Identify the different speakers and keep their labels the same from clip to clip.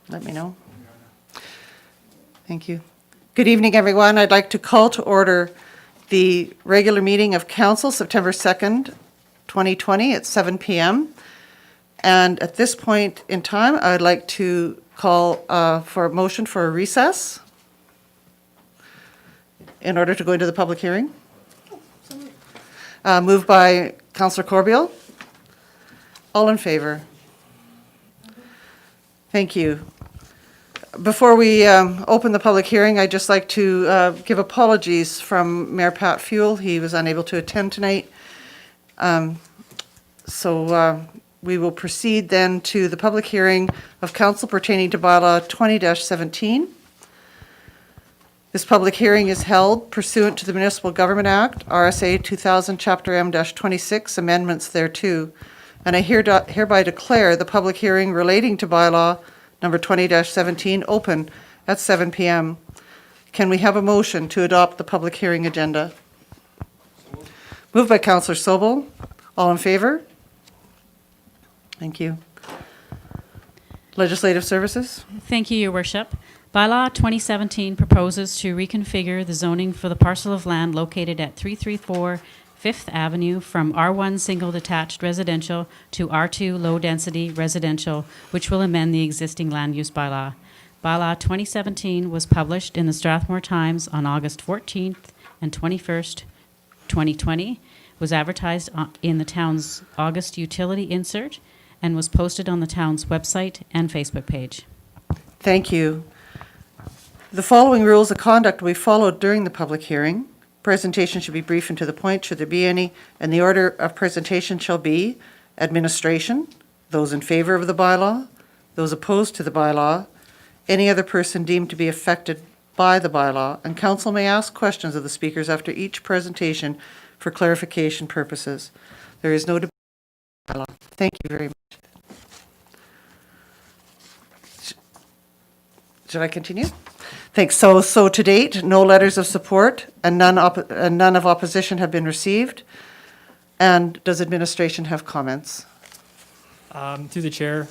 Speaker 1: let me know. Thank you. Good evening, everyone. I'd like to call to order the regular meeting of Council, September 2nd, 2020 at 7 p.m. And at this point in time, I would like to call for a motion for a recess in order to go into the public hearing. Moved by Councillor Corbeil. All in favor? Thank you. Before we open the public hearing, I'd just like to give apologies from Mayor Pat Fuel. He was unable to attend tonight. So we will proceed then to the public hearing of council pertaining to Bylaw 20-17. This public hearing is held pursuant to the Municipal Government Act, RSA 2000, Chapter M-26, amendments thereto. And I hereby declare the public hearing relating to Bylaw number 20-17 open at 7 p.m. Can we have a motion to adopt the public hearing agenda? Moved by Councillor Sobel. All in favor? Thank you. Legislative Services?
Speaker 2: Thank you, Your Worship. Bylaw 2017 proposes to reconfigure the zoning for the parcel of land located at 334 5th Avenue from R1 single detached residential to R2 low density residential, which will amend the existing land use bylaw. Bylaw 2017 was published in the Strathmore Times on August 14th and 21st, 2020, was advertised in the town's August utility insert, and was posted on the town's website and Facebook page.
Speaker 1: Thank you. The following rules of conduct will be followed during the public hearing. Presentation should be brief and to the point, should there be any, and the order of presentation shall be administration, those in favor of the bylaw, those opposed to the bylaw, any other person deemed to be affected by the bylaw, and council may ask questions of the speakers after each presentation for clarification purposes. There is no debate on the bylaw. Thank you very much. Should I continue? Thanks. So to date, no letters of support and none of opposition have been received. And does administration have comments?
Speaker 3: Through the chair,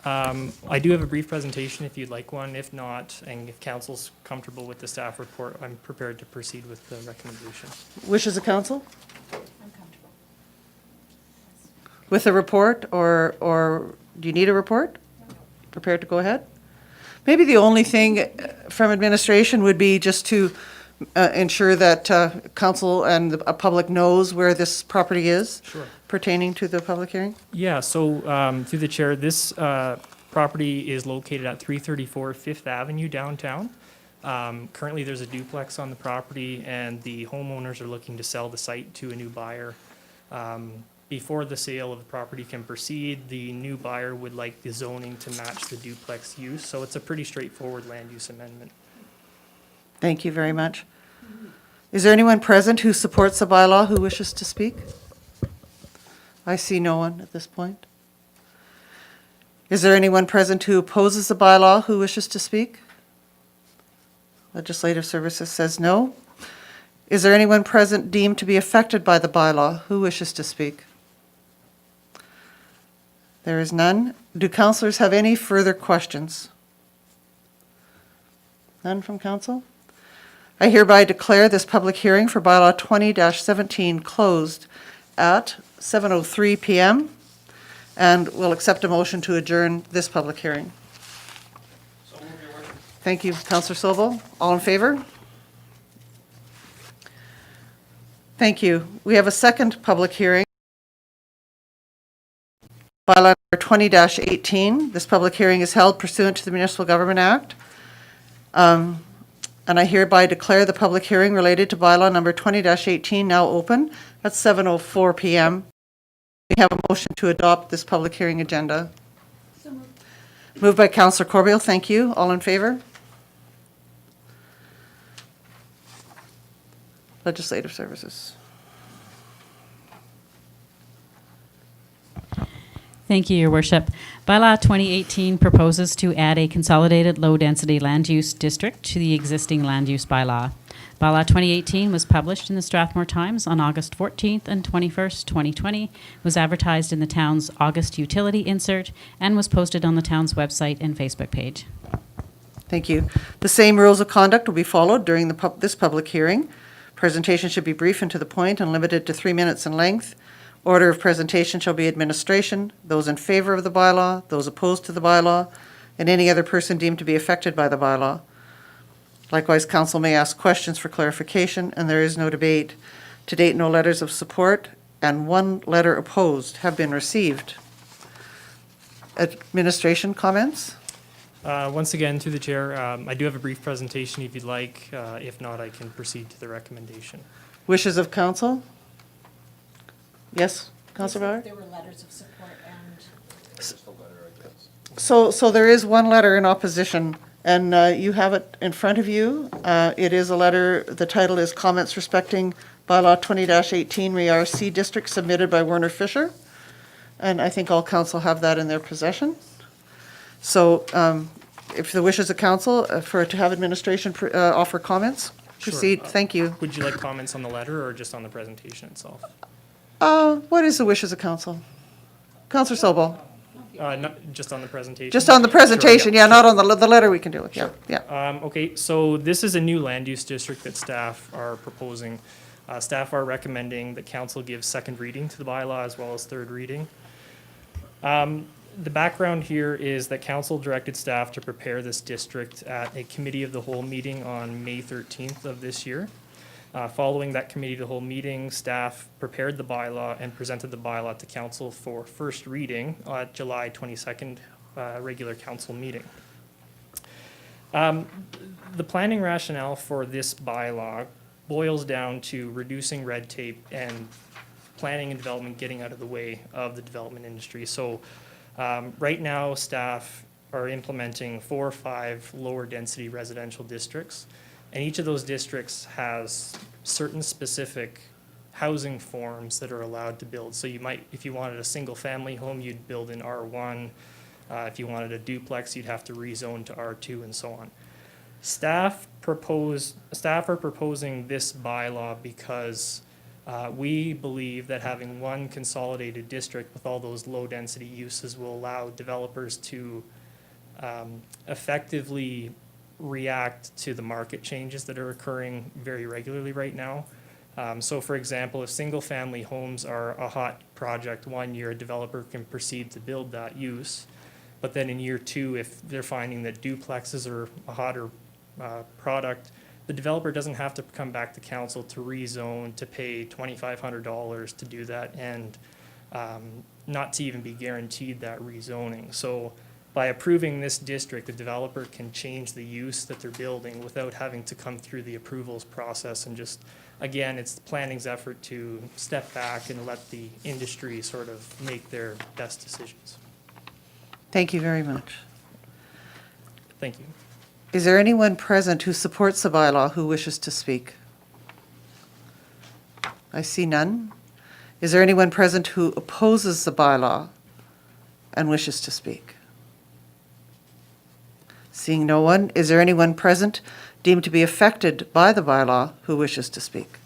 Speaker 3: I do have a brief presentation if you'd like one. If not, and if council's comfortable with the staff report, I'm prepared to proceed with the recommendation.
Speaker 1: Wishes of council?
Speaker 2: I'm comfortable.
Speaker 1: With a report, or do you need a report? Prepared to go ahead? Maybe the only thing from administration would be just to ensure that council and the public knows where this property is.
Speaker 3: Sure.
Speaker 1: Pertaining to the public hearing?
Speaker 3: Yeah, so through the chair, this property is located at 334 5th Avenue downtown. Currently, there's a duplex on the property, and the homeowners are looking to sell the site to a new buyer. Before the sale of the property can proceed, the new buyer would like the zoning to match the duplex use, so it's a pretty straightforward land use amendment.
Speaker 1: Thank you very much. Is there anyone present who supports the bylaw who wishes to speak? I see no one at this point. Is there anyone present who opposes the bylaw who wishes to speak? Legislative Services says no. Is there anyone present deemed to be affected by the bylaw who wishes to speak? There is none. Do councillors have any further questions? None from council? I hereby declare this public hearing for Bylaw 20-17 closed at 7:03 p.m. and will accept a motion to adjourn this public hearing. So moved, Your Worship. Thank you, Councillor Sobel. All in favor? Thank you. We have a second public hearing. Bylaw number 20-18. This public hearing is held pursuant to the Municipal Government Act. And I hereby declare the public hearing related to bylaw number 20-18 now open at 7:04 p.m. We have a motion to adopt this public hearing agenda. So moved. Moved by Councillor Corbeil. Thank you. All in favor? Legislative Services.
Speaker 2: Thank you, Your Worship. Bylaw 2018 proposes to add a consolidated low-density land use district to the existing land use bylaw. Bylaw 2018 was published in the Strathmore Times on August 14th and 21st, 2020, was advertised in the town's August utility insert, and was posted on the town's website and Facebook page.
Speaker 1: Thank you. The same rules of conduct will be followed during this public hearing. Presentation should be brief and to the point and limited to 3 minutes in length. Order of presentation shall be administration, those in favor of the bylaw, those opposed to the bylaw, and any other person deemed to be affected by the bylaw. Likewise, council may ask questions for clarification, and there is no debate. To date, no letters of support and 1 letter opposed have been received. Administration comments?
Speaker 3: Once again, through the chair, I do have a brief presentation if you'd like. If not, I can proceed to the recommendation.
Speaker 1: Wishes of council? Yes, Councillor Bauer?
Speaker 4: There were letters of support and
Speaker 1: So there is 1 letter in opposition, and you have it in front of you. It is a letter, the title is Comments Respecting Bylaw 20-18 RC District, submitted by Werner Fisher. And I think all council have that in their possession. So if the wishes of council to have administration offer comments,
Speaker 3: Sure.
Speaker 1: proceed. Thank you.
Speaker 3: Would you like comments on the letter or just on the presentation itself?
Speaker 1: What is the wishes of council? Councillor Sobel?
Speaker 3: Not just on the presentation.
Speaker 1: Just on the presentation, yeah, not on the letter we can deal with, yeah, yeah.
Speaker 3: Okay, so this is a new land use district that staff are proposing. Staff are recommending that council give second reading to the bylaw as well as third reading. The background here is that council directed staff to prepare this district at a committee of the whole meeting on May 13th of this year. Following that committee of the whole meeting, staff prepared the bylaw and presented the bylaw to council for first reading at July 22nd regular council meeting. The planning rationale for this bylaw boils down to reducing red tape and planning and development getting out of the way of the development industry. So right now, staff are implementing 4 or 5 lower density residential districts. And each of those districts has certain specific housing forms that are allowed to build. So you might, if you wanted a single family home, you'd build in R1. If you wanted a duplex, you'd have to rezone to R2 and so on. Staff are proposing this bylaw because we believe that having 1 consolidated district with all those low density uses will allow developers to effectively react to the market changes that are occurring very regularly right now. So for example, if single family homes are a hot project 1 year, a developer can proceed to build that use. But then in year 2, if they're finding that duplexes are a hotter product, the developer doesn't have to come back to council to rezone, to pay $2,500 to do that, and not to even be guaranteed that rezoning. So by approving this district, the developer can change the use that they're building without having to come through the approvals process. And just, again, it's the planning's effort to step back and let the industry sort of make their best decisions.
Speaker 1: Thank you very much.
Speaker 3: Thank you.
Speaker 1: Is there anyone present who supports the bylaw who wishes to speak? I see none. Is there anyone present who opposes the bylaw and wishes to speak? Seeing no one, is there anyone present deemed to be affected by the bylaw who wishes to speak?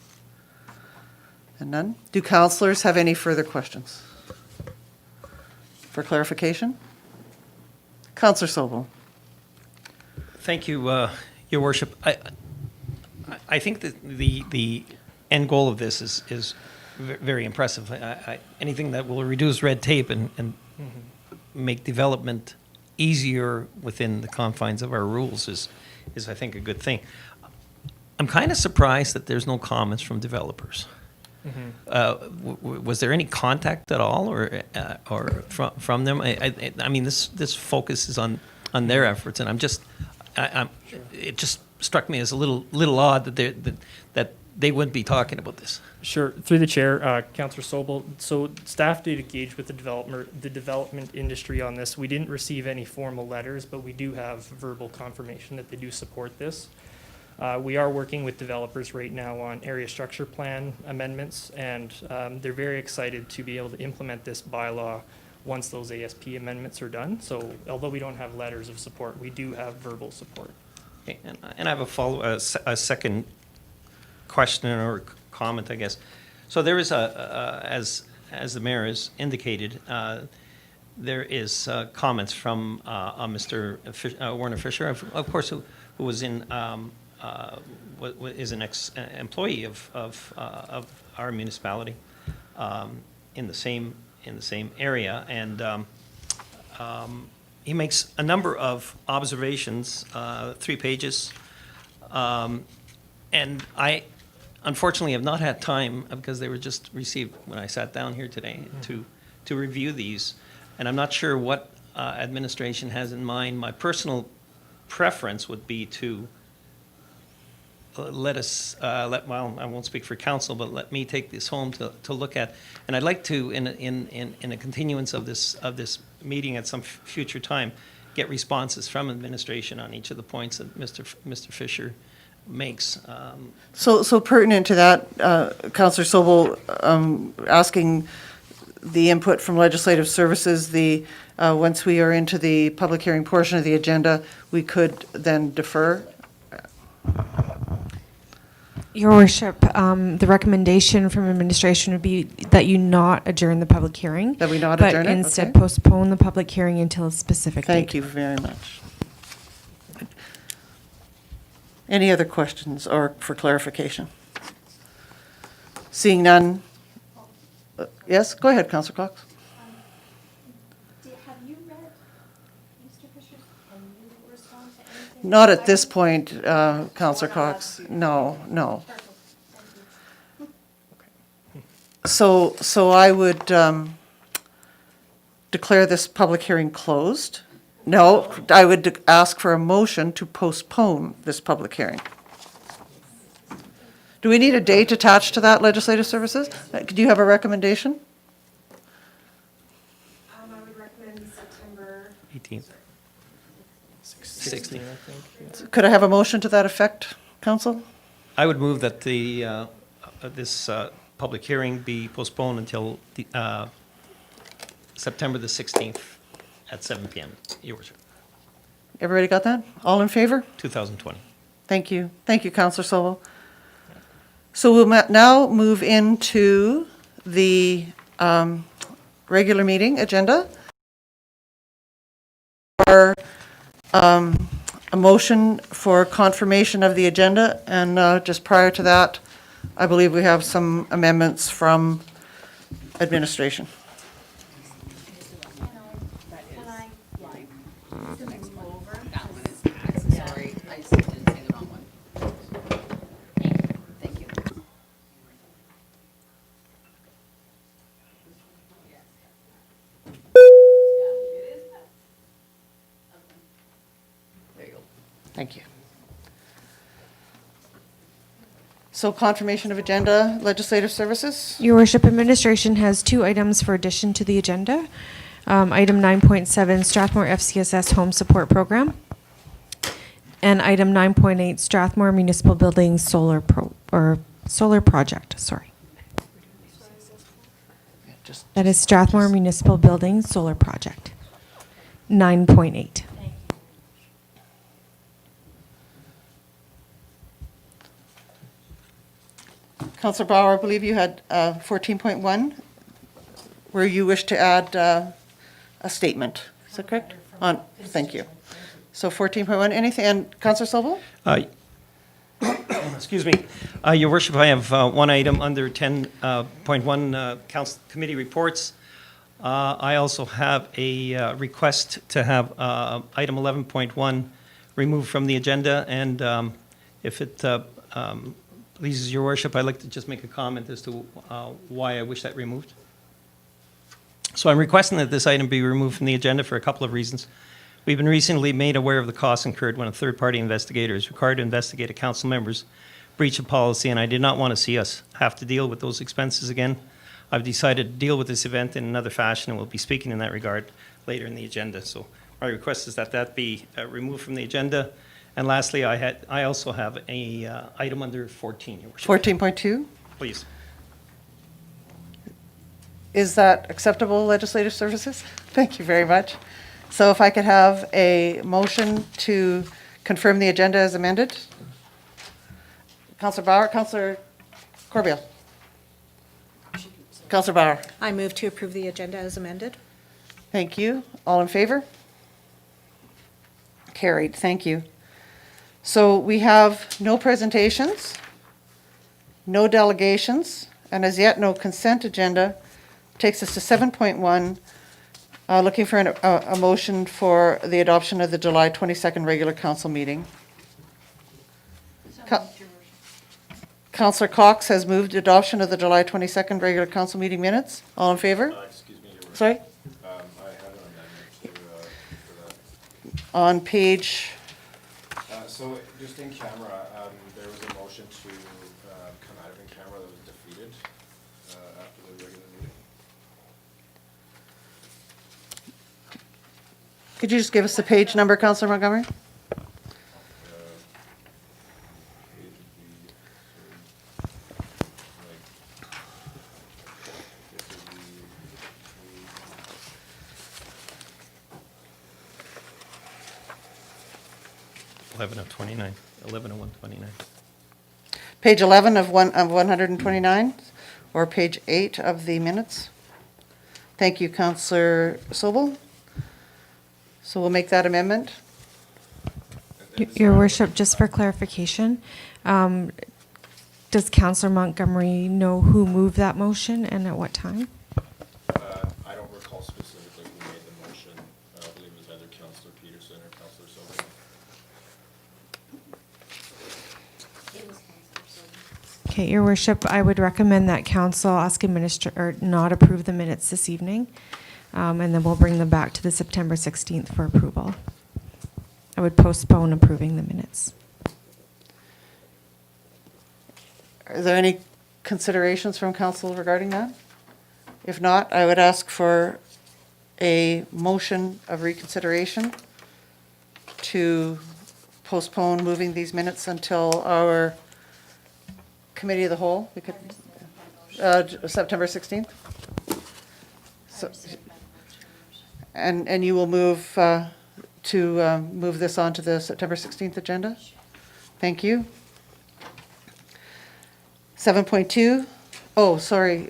Speaker 1: And none? Do councillors have any further questions? For clarification? Councillor Sobel.
Speaker 5: Thank you, Your Worship. I think that the end goal of this is very impressive. Anything that will reduce red tape and make development easier within the confines of our rules is I think a good thing. I'm kind of surprised that there's no comments from developers. Was there any contact at all, or from them? I mean, this focus is on their efforts, and it just struck me as a little odd that they wouldn't be talking about this.
Speaker 3: Sure. Through the chair, Councillor Sobel. So staff did engage with the development industry on this. We didn't receive any formal letters, but we do have verbal confirmation that they do support this. We are working with developers right now on area structure plan amendments, and they're very excited to be able to implement this bylaw once those ASP amendments are done. So although we don't have letters of support, we do have verbal support.
Speaker 5: Okay, and I have a second question or comment, I guess. So there is as the mayor has indicated, there is comments from Mr. Warner Fisher, of course, who was is an ex-employee of our municipality in the same area, and he makes a number of observations, 3 pages, and I unfortunately have not had time, because they were just received when I sat down here today, to review these, and I'm not sure what administration has in mind. My personal preference would be to well, I won't speak for council, but let me take this home to look at, and I'd like to, in a continuance of this meeting at some future time, get responses from administration on each of the points that Mr. Fisher makes.
Speaker 1: So pertinent to that, Councillor Sobel, asking the input from Legislative Services, once we are into the public hearing portion of the agenda, we could then defer.
Speaker 6: Your Worship, the recommendation from administration would be that you not adjourn the public hearing.
Speaker 1: That we not adjourn it?
Speaker 6: But instead
Speaker 1: Okay.
Speaker 6: postpone the public hearing until a specific date.
Speaker 1: Thank you very much. Any other questions or for clarification? Seeing none. Yes, go ahead, Councillor Cox.
Speaker 4: Have you read Mr. Fisher's, can you respond to anything?
Speaker 1: Not at this point, Councillor Cox. No.
Speaker 4: Perfect, thank you.
Speaker 1: So I would declare this public hearing closed. No, I would ask for a motion to postpone this public hearing. Do we need a date attached to that, Legislative Services? Do you have a recommendation?
Speaker 4: I would recommend September.
Speaker 5: 18th.
Speaker 3: 16, I think.
Speaker 1: Could I have a motion to that effect, Council?
Speaker 5: I would move that this public hearing be postponed until September the 16th at 7 p.m., Your Worship,
Speaker 1: Everybody got that? All in favor?
Speaker 5: 2020.
Speaker 1: Thank you. Thank you, Councillor Sobel. So we'll now move into the regular meeting agenda. Or a motion for confirmation of the agenda, and just prior to that, I believe we have some amendments from administration.
Speaker 4: Can I,
Speaker 7: Sorry, I just didn't say the wrong one. Thank you. There you go.
Speaker 1: Thank you. So confirmation of agenda, Legislative Services?
Speaker 6: Your Worship, administration has 2 items for addition to the agenda. Item 9.7, Strathmore FCSS Home Support Program. And item 9.8, Strathmore Municipal Buildings Solar Project, sorry. That is Strathmore Municipal Buildings Solar Project. 9.8.
Speaker 1: Councillor Bauer, I believe you had 14.1, where you wish to add a statement. Is that correct? Thank you. So 14.1, anything, and Councillor Sobel?
Speaker 5: Excuse me. Your Worship, I have one item under 10.1 Council Committee reports. I also have a request to have item 11.1 removed from the agenda, and if it pleases Your Worship, I'd like to just make a comment as to why I wish that removed. So I'm requesting that this item be removed from the agenda for a couple of reasons. We've been recently made aware of the costs incurred when a third-party investigator is required to investigate a council member's breach of policy, and I did not want to see us have to deal with those expenses again. I've decided to deal with this event in another fashion, and we'll be speaking in that regard later in the agenda. So my request is that that be removed from the agenda. And lastly, I also have a item under 14, Your Worship.
Speaker 1: 14.2?
Speaker 5: Please.
Speaker 1: Is that acceptable, Legislative Services? Thank you very much. So if I could have a motion to confirm the agenda as amended? Councillor Bauer, Councillor Corbeil. Councillor Bauer,
Speaker 8: I move to approve the agenda as amended.
Speaker 1: thank you. All in favor? Carried, thank you. So we have no presentations, no delegations, and as yet, no consent agenda. Takes us to 7.1, looking for a motion for the adoption of the July 22nd regular council meeting. Councillor Cox has moved adoption of the July 22nd regular council meeting minutes. All in favor?
Speaker 9: Excuse me, Your Worship.
Speaker 1: Sorry?
Speaker 9: I had an amendment for that.
Speaker 1: On page,
Speaker 9: So just in camera, there was a motion to come out of in camera that was defeated after the regular meeting.
Speaker 1: could you just give us the page number, Councillor Montgomery?
Speaker 5: Like, 11 of 29, 11 of 129.
Speaker 1: Page 11 of 129, or page 8 of the minutes? Thank you, Councillor Sobel. So we'll make that amendment.
Speaker 6: Your Worship, just for clarification, does Councillor Montgomery know who moved that motion and at what time?
Speaker 9: I don't recall specifically who made the motion. I believe it was either Councillor Peterson or Councillor Sobel.
Speaker 4: It was Councillor Sobel.
Speaker 6: Okay, Your Worship, I would recommend that council ask or not approve the minutes this evening, and then we'll bring them back to the September 16th for approval. I would postpone approving the minutes.
Speaker 1: Are there any considerations from council regarding that? If not, I would ask for a motion of reconsideration to postpone moving these minutes until our committee of the whole. We could, September 16th? So, and you will move to move this on to the September 16th agenda? Thank you. 7.2, oh, sorry,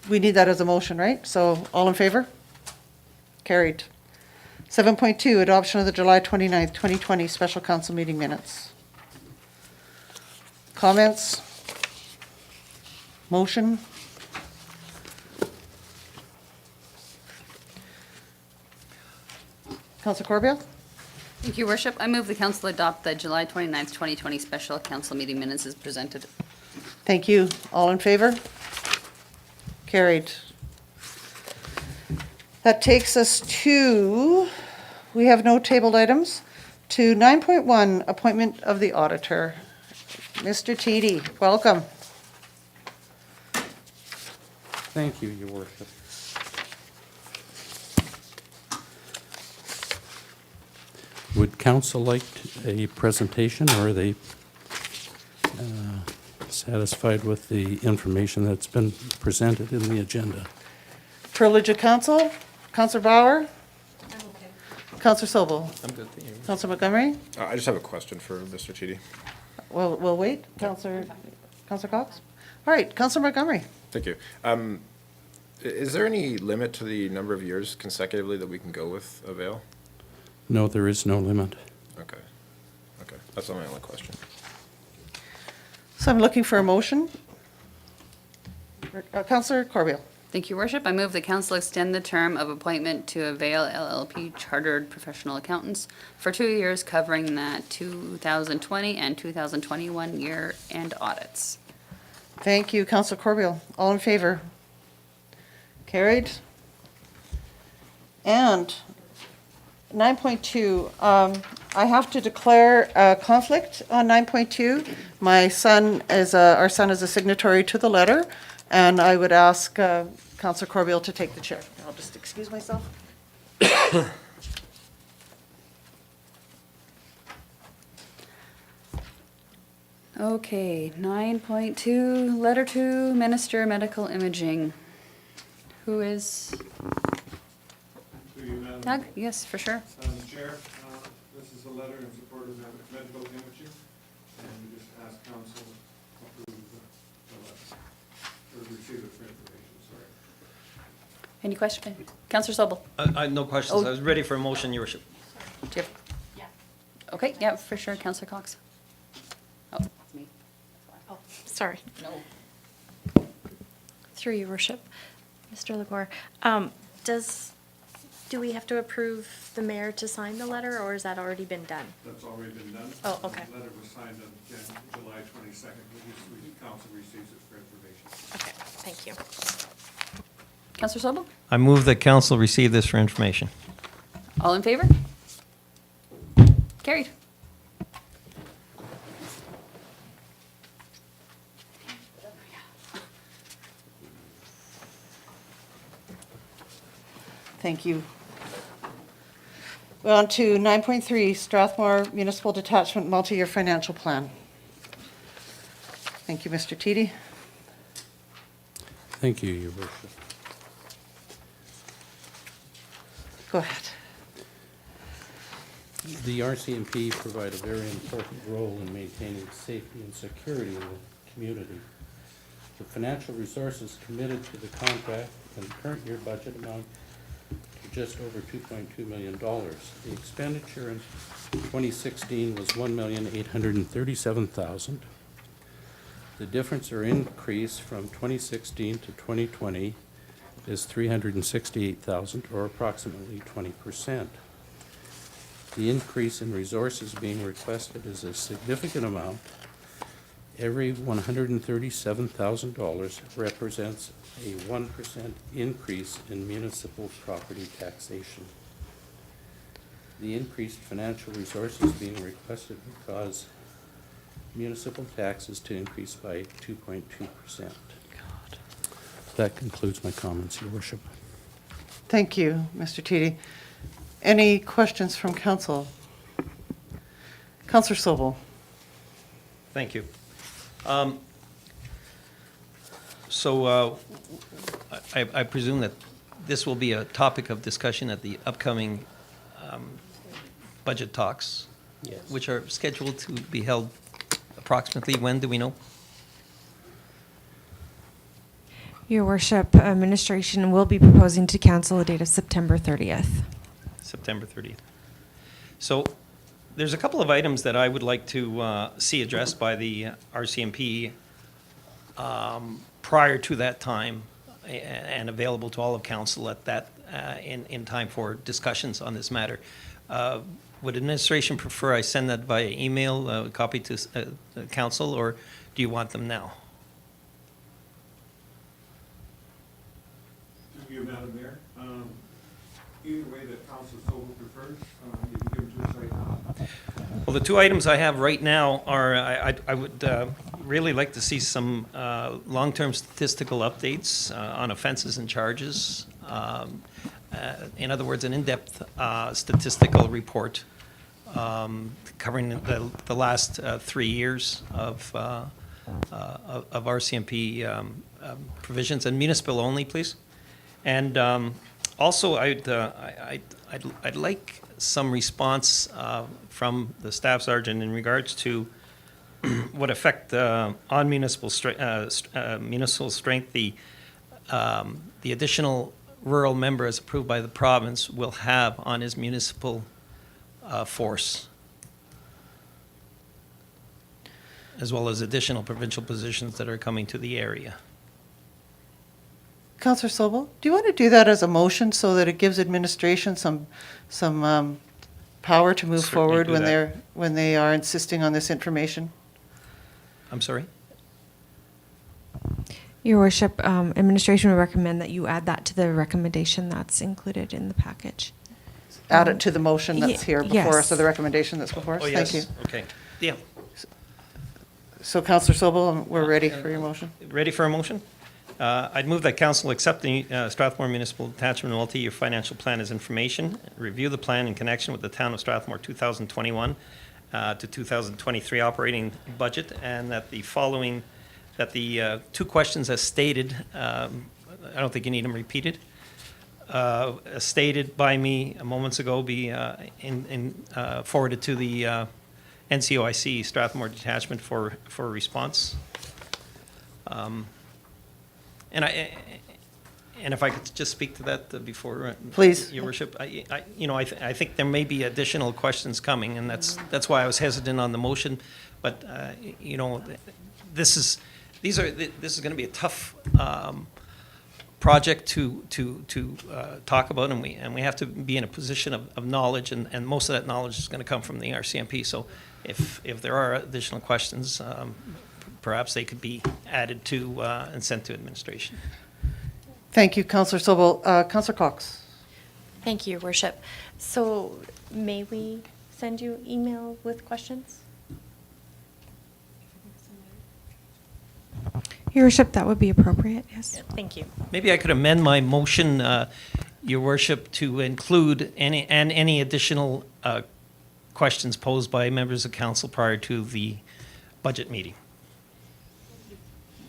Speaker 1: we need that as a motion, right? So all in favor? Carried. 7.2, adoption of the July 29th, 2020 special council meeting minutes. Comments? Motion? Councillor Corbeil?
Speaker 7: Thank you, Worship. I move the council adopt the July 29th, 2020 special council meeting minutes as presented.
Speaker 1: Thank you. All in favor? Carried. That takes us to, we have no tabled items, to 9.1, appointment of the auditor. Mr. Teedy, welcome.
Speaker 10: Thank you, Your Worship. Would council like a presentation, or are they satisfied with the information that's been presented in the agenda?
Speaker 1: Privilege of council, Councillor Bauer? I'm okay. Councillor Sobel?
Speaker 5: I'm good, thank you.
Speaker 1: Councillor Montgomery?
Speaker 9: I just have a question for Mr. Chidi.
Speaker 1: We'll wait. Councillor Cox? All right, Councillor Montgomery.
Speaker 9: Thank you. Is there any limit to the number of years consecutively that we can go with Avail?
Speaker 10: No, there is no limit.
Speaker 9: Okay. Okay, that's my only question.
Speaker 1: So I'm looking for a motion. Councillor Corbeil.
Speaker 7: Thank you, Worship. I move the council extend the term of appointment to Avail LLP Chartered Professional Accountants for 2 years, covering the 2020 and 2021 year-end audits.
Speaker 1: Thank you, Councillor Corbeil. All in favor? Carried. And 9.2, I have to declare a conflict on 9.2. My son is our son is a signatory to the letter, and I would ask Councillor Corbeil to take the chair. I'll just excuse myself.
Speaker 7: Okay, 9.2, letter to Minister Medical Imaging. Who is Doug? Yes, for sure.
Speaker 11: Madam Chair, this is a letter in support of medical imaging, and we just ask council to approve the letter, or receive it for information, sorry.
Speaker 7: Any question? Councillor Sobel?
Speaker 5: No questions.
Speaker 7: Oh.
Speaker 5: I was ready for a motion, Your Worship.
Speaker 7: Do you have? Yeah. Okay, yeah, for sure. Councillor Cox? Oh, it's me.
Speaker 4: Oh, sorry.
Speaker 7: No.
Speaker 4: Through your worship, Mr. Legore. Do we have to approve the mayor to sign the letter, or has that already been done?
Speaker 11: That's already been done.
Speaker 4: Oh, okay.
Speaker 11: The letter was signed on July 22nd, council receives it for information.
Speaker 4: Okay, thank you.
Speaker 7: Councillor Sobel?
Speaker 5: I move that council receive this for information.
Speaker 7: All in favor? Carried.
Speaker 1: Thank you. We're on to 9.3, Strathmore Municipal Detachment Multi-Year Financial Plan. Thank you, Mr. Teedy.
Speaker 10: Thank you, Your Worship.
Speaker 1: Go ahead.
Speaker 10: The RCMP provide a very important role in maintaining safety and security in the community. The financial resources committed to the contract and the current year budget amount to just over $2.2 million. The expenditure in 2016 was $1,837,000. The difference or increase from 2016 to 2020 is $368,000, or approximately 20%. The increase in resources being requested is a significant amount. Every $137,000 represents a 1% increase in municipal property taxation. The increased financial resources being requested would cause municipal taxes to increase by 2.2%. That concludes my comments, Your Worship.
Speaker 1: Thank you, Mr. Teedy. Any questions from council? Councillor Sobel?
Speaker 5: Thank you. So I presume that this will be a topic of discussion at the upcoming budget talks,
Speaker 10: Yes.
Speaker 5: which are scheduled to be held approximately when, do we know?
Speaker 6: Your Worship, administration will be proposing to council a date of September 30th.
Speaker 5: September 30th. So there's a couple of items that I would like to see addressed by the RCMP prior to that time and available to all of council at that in time for discussions on this matter. Would administration prefer I send that via email, copy to council, or do you want them now?
Speaker 11: Thank you, Madam Mayor. Either way that council so prefers, you can give them to us right now.
Speaker 5: Well, the two items I have right now are, I would really like to see some long-term statistical updates on offenses and charges. In other words, an in-depth statistical report covering the last 3 years of RCMP provisions, and municipal only, please. And also, I'd like some response from the staff sergeant in regards to what effect on municipal strength the additional rural member as approved by the province will have on his municipal force, as well as additional provincial positions that are coming to the area.
Speaker 1: Councillor Sobel, do you want to do that as a motion so that it gives administration some power to move
Speaker 5: Certainly
Speaker 1: forward
Speaker 5: do that.
Speaker 1: when they are insisting on this information?
Speaker 5: I'm sorry?
Speaker 6: Your Worship, administration would recommend that you add that to the recommendation that's included in the package.
Speaker 1: Add it to the motion that's here before us,
Speaker 6: yes.
Speaker 1: or the recommendation that's before us?
Speaker 5: Oh,
Speaker 1: Thank
Speaker 5: yes.
Speaker 1: you.
Speaker 5: Okay. Yeah.
Speaker 1: So Councillor Sobel, we're ready for your motion.
Speaker 5: Ready for a motion? I'd move that council accept the Strathmore Municipal Detachment Multi-Year Financial Plan as information, review the plan in connection with the Town of Strathmore 2021 to 2023 operating budget, and that the following, that the two questions as stated I don't think you need them repeated. As stated by me moments ago, be forwarded to the NCOIC, Strathmore Detachment, for response. And if I could just speak to that before.
Speaker 1: Please.
Speaker 5: Your worship, I think there may be additional questions coming, and that's why I was hesitant on the motion. But, this is going to be a tough project to talk about, and we have to be in a position of knowledge, and most of that knowledge is going to come from the RCMP. So if there are additional questions, perhaps they could be added to and sent to administration.
Speaker 1: Thank you, Councillor Sobel. Councillor Cox.
Speaker 4: Thank you, Your Worship. So may we send you email with questions?
Speaker 6: Your Worship, that would be appropriate, yes.
Speaker 4: Thank you.
Speaker 5: Maybe I could amend my motion, Your Worship, to include any additional questions posed by members of council prior to the budget meeting.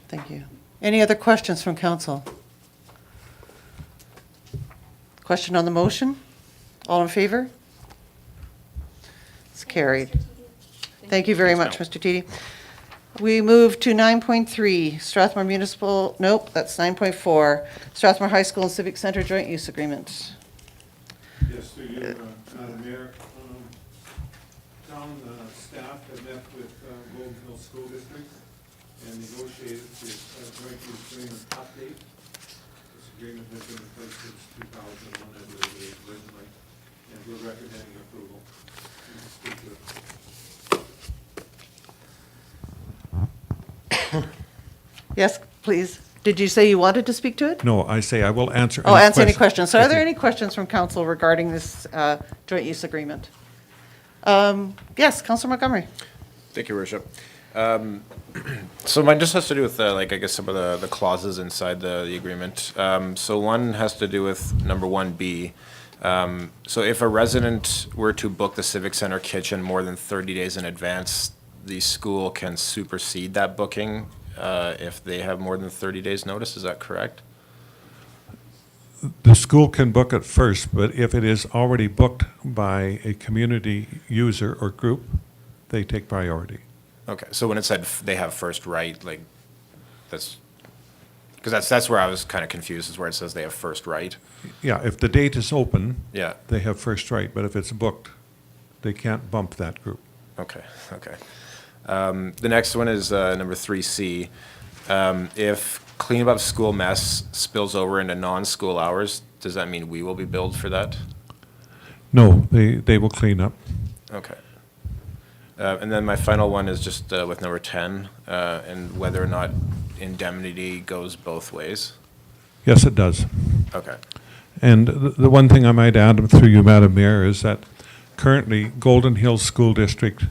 Speaker 1: Thank you. Any other questions from council? Question on the motion? All in favor? It's carried. Thank you very much, Mr. Teedy. We move to 9.3, Strathmore Municipal, nope, that's 9.4, Strathmore High School and Civic Center Joint Use Agreement.
Speaker 11: Yes, through you, Madam Mayor. Town staff have met with Golden Hill School District and negotiated the joint use agreement update. This agreement has been in place since 2001, I believe, originally, and we're recommending approval. You can speak to it.
Speaker 1: Yes, please. Did you say you wanted to speak to it?
Speaker 12: No, I say I will answer.
Speaker 1: Oh, answer any questions. So are there
Speaker 12: Thank you.
Speaker 1: any questions from council regarding this joint use agreement? Yes, Councillor Montgomery.
Speaker 9: Thank you, Worship. So mine just has to do with, I guess, some of the clauses inside the agreement. So one has to do with number 1B. So if a resident were to book the Civic Center kitchen more than 30 days in advance, the school can supersede that booking if they have more than 30 days notice. Is that correct?
Speaker 12: The school can book it first, but if it is already booked by a community user or group, they take priority.
Speaker 9: Okay, so when it said they have first right, like, that's, because that's where I was kind of confused, is where it says they have first right.
Speaker 12: Yeah, if the date is open,
Speaker 9: Yeah,
Speaker 12: they have first right, but if it's booked, they can't bump that group.
Speaker 9: okay. The next one is number 3C. If cleanup of school mess spills over into non-school hours, does that mean we will be billed for that?
Speaker 12: No, they will clean up.
Speaker 9: Okay. And then my final one is just with number 10, and whether or not indemnity goes both ways.
Speaker 12: Yes, it does.
Speaker 9: Okay.
Speaker 12: And the one thing I might add through you, Madam Mayor, is that currently Golden Hills School District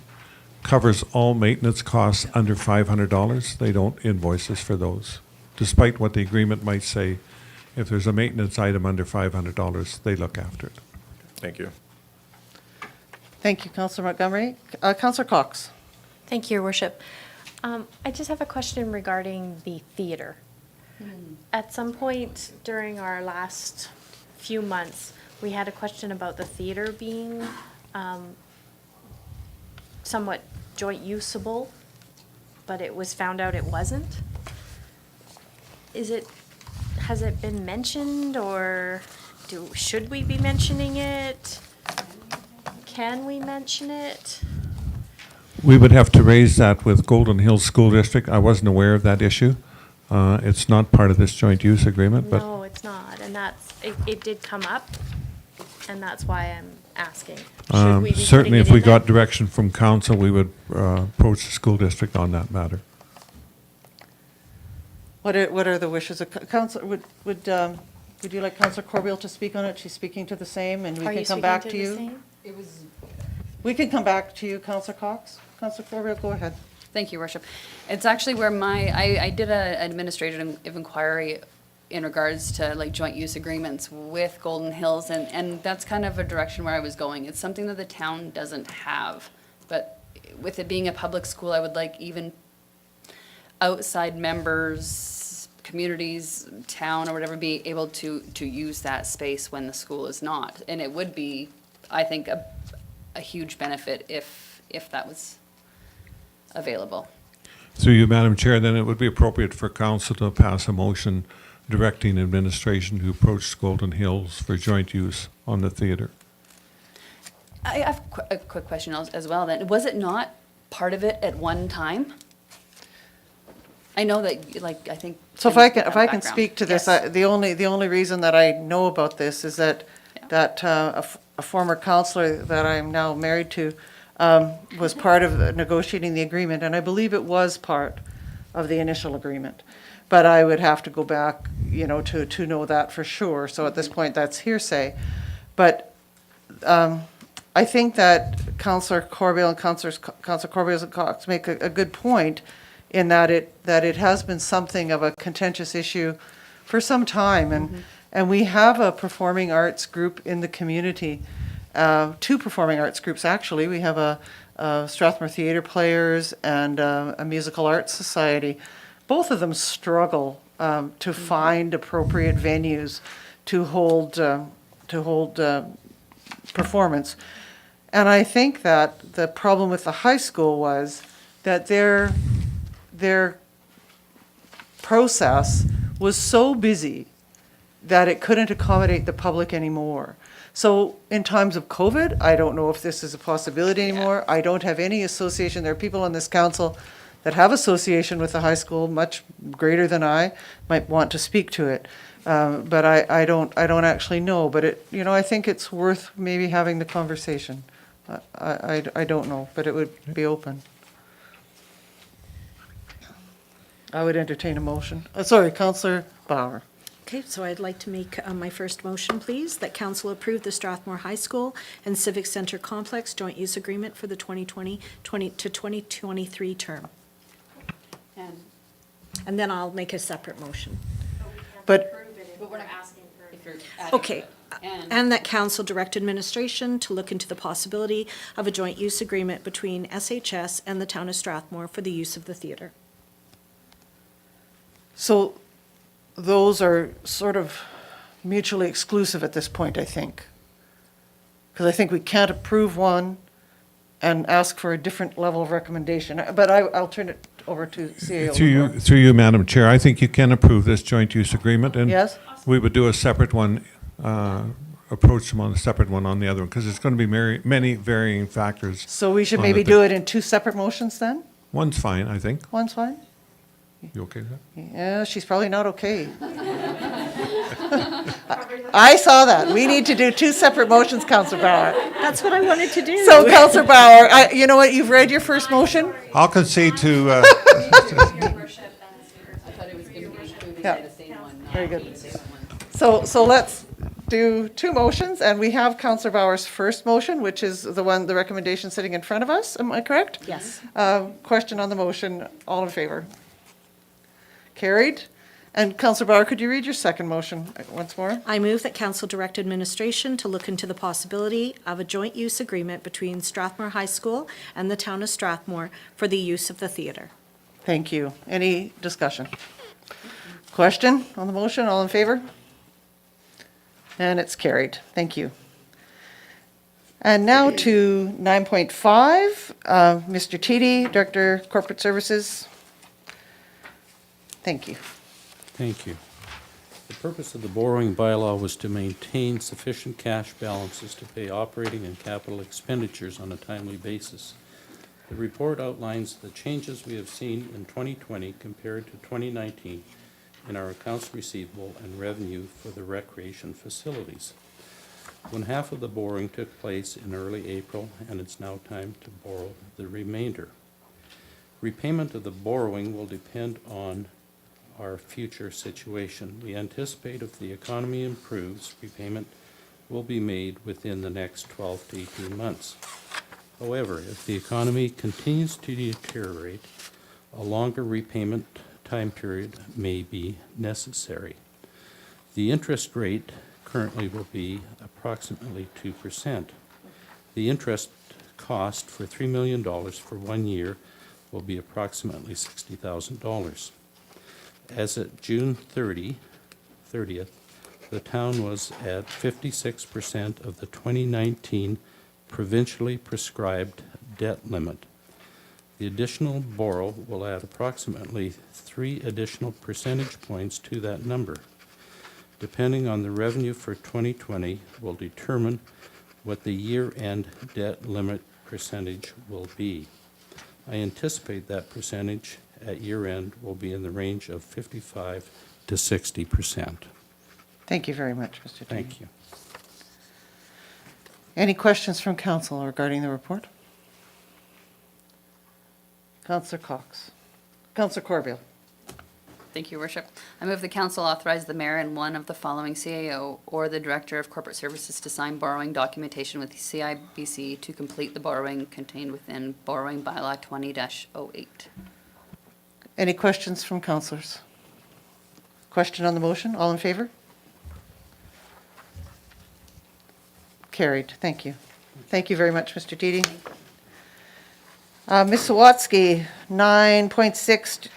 Speaker 12: covers all maintenance costs under $500. They don't invoice us for those. Despite what the agreement might say, if there's a maintenance item under $500, they look after it.
Speaker 9: Thank you.
Speaker 1: Thank you, Councillor Montgomery. Councillor Cox.
Speaker 4: Thank you, Your Worship. I just have a question regarding the theater. At some point during our last few months, we had a question about the theater being somewhat joint usable, but it was found out it wasn't. Has it been mentioned, or should we be mentioning it? Can we mention it?
Speaker 12: We would have to raise that with Golden Hills School District. I wasn't aware of that issue. It's not part of this joint use agreement, but
Speaker 4: No, it's not, and it did come up, and that's why I'm asking. Should we be
Speaker 12: certainly
Speaker 4: putting
Speaker 12: if
Speaker 4: it
Speaker 12: we
Speaker 4: in there?
Speaker 12: got direction from council, we would approach the school district on that matter.
Speaker 1: What are the wishes of council? Would you like Councillor Corbeil to speak on it? She's speaking to the same, and we
Speaker 4: Are
Speaker 1: can
Speaker 4: you
Speaker 1: come
Speaker 4: speaking
Speaker 1: back
Speaker 4: to
Speaker 1: to
Speaker 4: the
Speaker 1: you.
Speaker 4: same?
Speaker 1: We can come back to you, Councillor Cox. Councillor Corbeil, go ahead.
Speaker 7: Thank you, Worship. It's actually where I did an administrative inquiry in regards to like joint use agreements with Golden Hills, and that's kind of a direction where I was going. It's something that the town doesn't have, but with it being a public school, I would like even outside members, communities, town or whatever, be able to use that space when the school is not. And it would be, I think, a huge benefit if that was available.
Speaker 12: Through you, Madam Chair, then it would be appropriate for council to pass a motion directing administration to approach Golden Hills for joint use on the theatre.
Speaker 7: I have a quick question as well then. Was it not part of it at one time? I know that, like, I think.
Speaker 1: So if I can speak to this,
Speaker 7: Yes.
Speaker 1: the only reason that I know about this is that, a former counselor that I'm now married to, was part of negotiating the agreement, and I believe it was part of the initial agreement. But I would have to go back, to know that for sure, so at this point, that's hearsay. But, I think that Councillor Corbeil and Councillor Corbeil and Cox make a good point in that it has been something of a contentious issue for some time. And we have a performing arts group in the community, two performing arts groups, actually. We have a Strathmore Theatre Players and a Musical Arts Society. Both of them struggle to find appropriate venues to hold performance. And I think that the problem with the high school was that their process was so busy that it couldn't accommodate the public anymore. So in times of COVID, I don't know if this is a possibility anymore. I don't have any association. There are people on this council that have association with the high school, much greater than I, might want to speak to it. But I don't actually know. But I think it's worth maybe having the conversation. I don't know, but it would be open. I would entertain a motion. Sorry, Councillor Bauer.
Speaker 8: Okay, so I'd like to make my first motion, please, that council approve the Strathmore High School and Civic Centre Complex Joint Use Agreement for the 2020 to 2023 term. And then I'll make a separate motion.
Speaker 1: But
Speaker 7: But we're not asking for.
Speaker 8: Okay, and that council direct administration to look into the possibility of a joint use agreement between SHS and the town of Strathmore for the use of the theatre.
Speaker 1: so those are sort of mutually exclusive at this point, I think. Because I think we can't approve one and ask for a different level of recommendation. But I'll turn it over to CAO.
Speaker 12: Through you, Madam Chair, I think you can approve this joint use agreement. And
Speaker 1: Yes?
Speaker 12: we would do a separate one, approach them on a separate one on the other one, because there's going to be many varying factors.
Speaker 1: So we should
Speaker 12: on
Speaker 1: maybe
Speaker 12: the
Speaker 1: do it in two separate motions then?
Speaker 12: One's fine, I think.
Speaker 1: One's fine?
Speaker 12: You okay with that?
Speaker 1: Yeah, she's probably not okay. I saw that. We need to do two separate motions, Councillor Bauer.
Speaker 8: That's what I wanted to do.
Speaker 1: So, Councillor Bauer, you know what, you've read your first motion?
Speaker 12: I'll concede to,
Speaker 7: I thought it was going to be included
Speaker 1: Yeah.
Speaker 7: in the same one. not
Speaker 1: Very good.
Speaker 7: the same one.
Speaker 1: So let's do two motions, and we have Councillor Bauer's first motion, which is the recommendation sitting in front of us. Am I correct?
Speaker 8: Yes.
Speaker 1: Question on the motion, all in favor? Carried. And Councillor Bauer, could you read your second motion once more?
Speaker 8: I move that council direct administration to look into the possibility of a joint use agreement between Strathmore High School and the town of Strathmore for the use of the theatre.
Speaker 1: Thank you. Any discussion? Question on the motion, all in favor? And it's carried. Thank you. And now to 9.5, Mr. Teedy, Director, Corporate Services. Thank you.
Speaker 10: Thank you. The purpose of the borrowing bylaw was to maintain sufficient cash balances to pay operating and capital expenditures on a timely basis. The report outlines the changes we have seen in 2020 compared to 2019 in our accounts receivable and revenue for the recreation facilities. One half of the borrowing took place in early April, and it's now time to borrow the remainder. Repayment of the borrowing will depend on our future situation. We anticipate if the economy improves, repayment will be made within the next 12 to 18 months. However, if the economy continues to deteriorate, a longer repayment time period may be necessary. The interest rate currently will be approximately 2%. The interest cost for $3 million for 1 year will be approximately $60,000. as of June 30th, the town was at 56% of the 2019 provincially prescribed debt limit. The additional borrow will add approximately 3 additional percentage points to that number. Depending on the revenue for 2020 will determine what the year-end debt limit percentage will be. I anticipate that percentage at year-end will be in the range of 55 to 60%.
Speaker 1: Thank you very much, Mr. Dean.
Speaker 10: Thank you.
Speaker 1: Any questions from council regarding the report? Councillor Cox. Councillor Corbeil.
Speaker 7: Thank you, Your Worship. I move the council authorize the mayor and one of the following CAO or the Director of Corporate Services to sign borrowing documentation with the CIBC to complete the borrowing contained within borrowing bylaw 20-08.
Speaker 1: Any questions from councillors? Question on the motion? All in favor? Carried. Thank you. Thank you very much, Mr. Deedy. Ms. Sawatsky, 9.6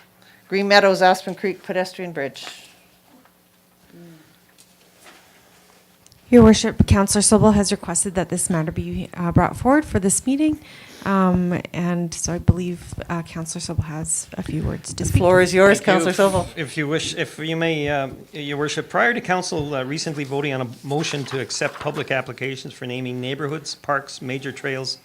Speaker 1: Green Meadows Aspen Creek Pedestrian Bridge.
Speaker 6: Your Worship, Councillor Sobel has requested that this matter be brought forward for this meeting. And so I believe Councillor Sobel has a few words to
Speaker 1: The
Speaker 6: speak.
Speaker 1: floor is yours,
Speaker 5: Thank you.
Speaker 1: Councillor Sobel.
Speaker 5: If you wish, if you may, Your Worship, prior to council recently voting on a motion to accept public applications for naming neighborhoods, parks, major trails,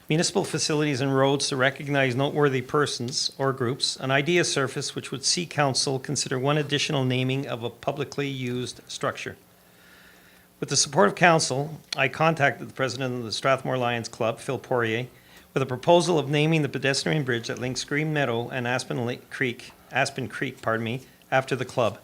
Speaker 5: municipal facilities and roads to recognize noteworthy persons or groups, an idea surfaced which would see council consider one additional naming of a publicly used structure. With the support of council, I contacted the president of the Strathmore Lions Club, Phil Poirier, with a proposal of naming the pedestrian bridge that links Green Meadow and Aspen Creek, after the club.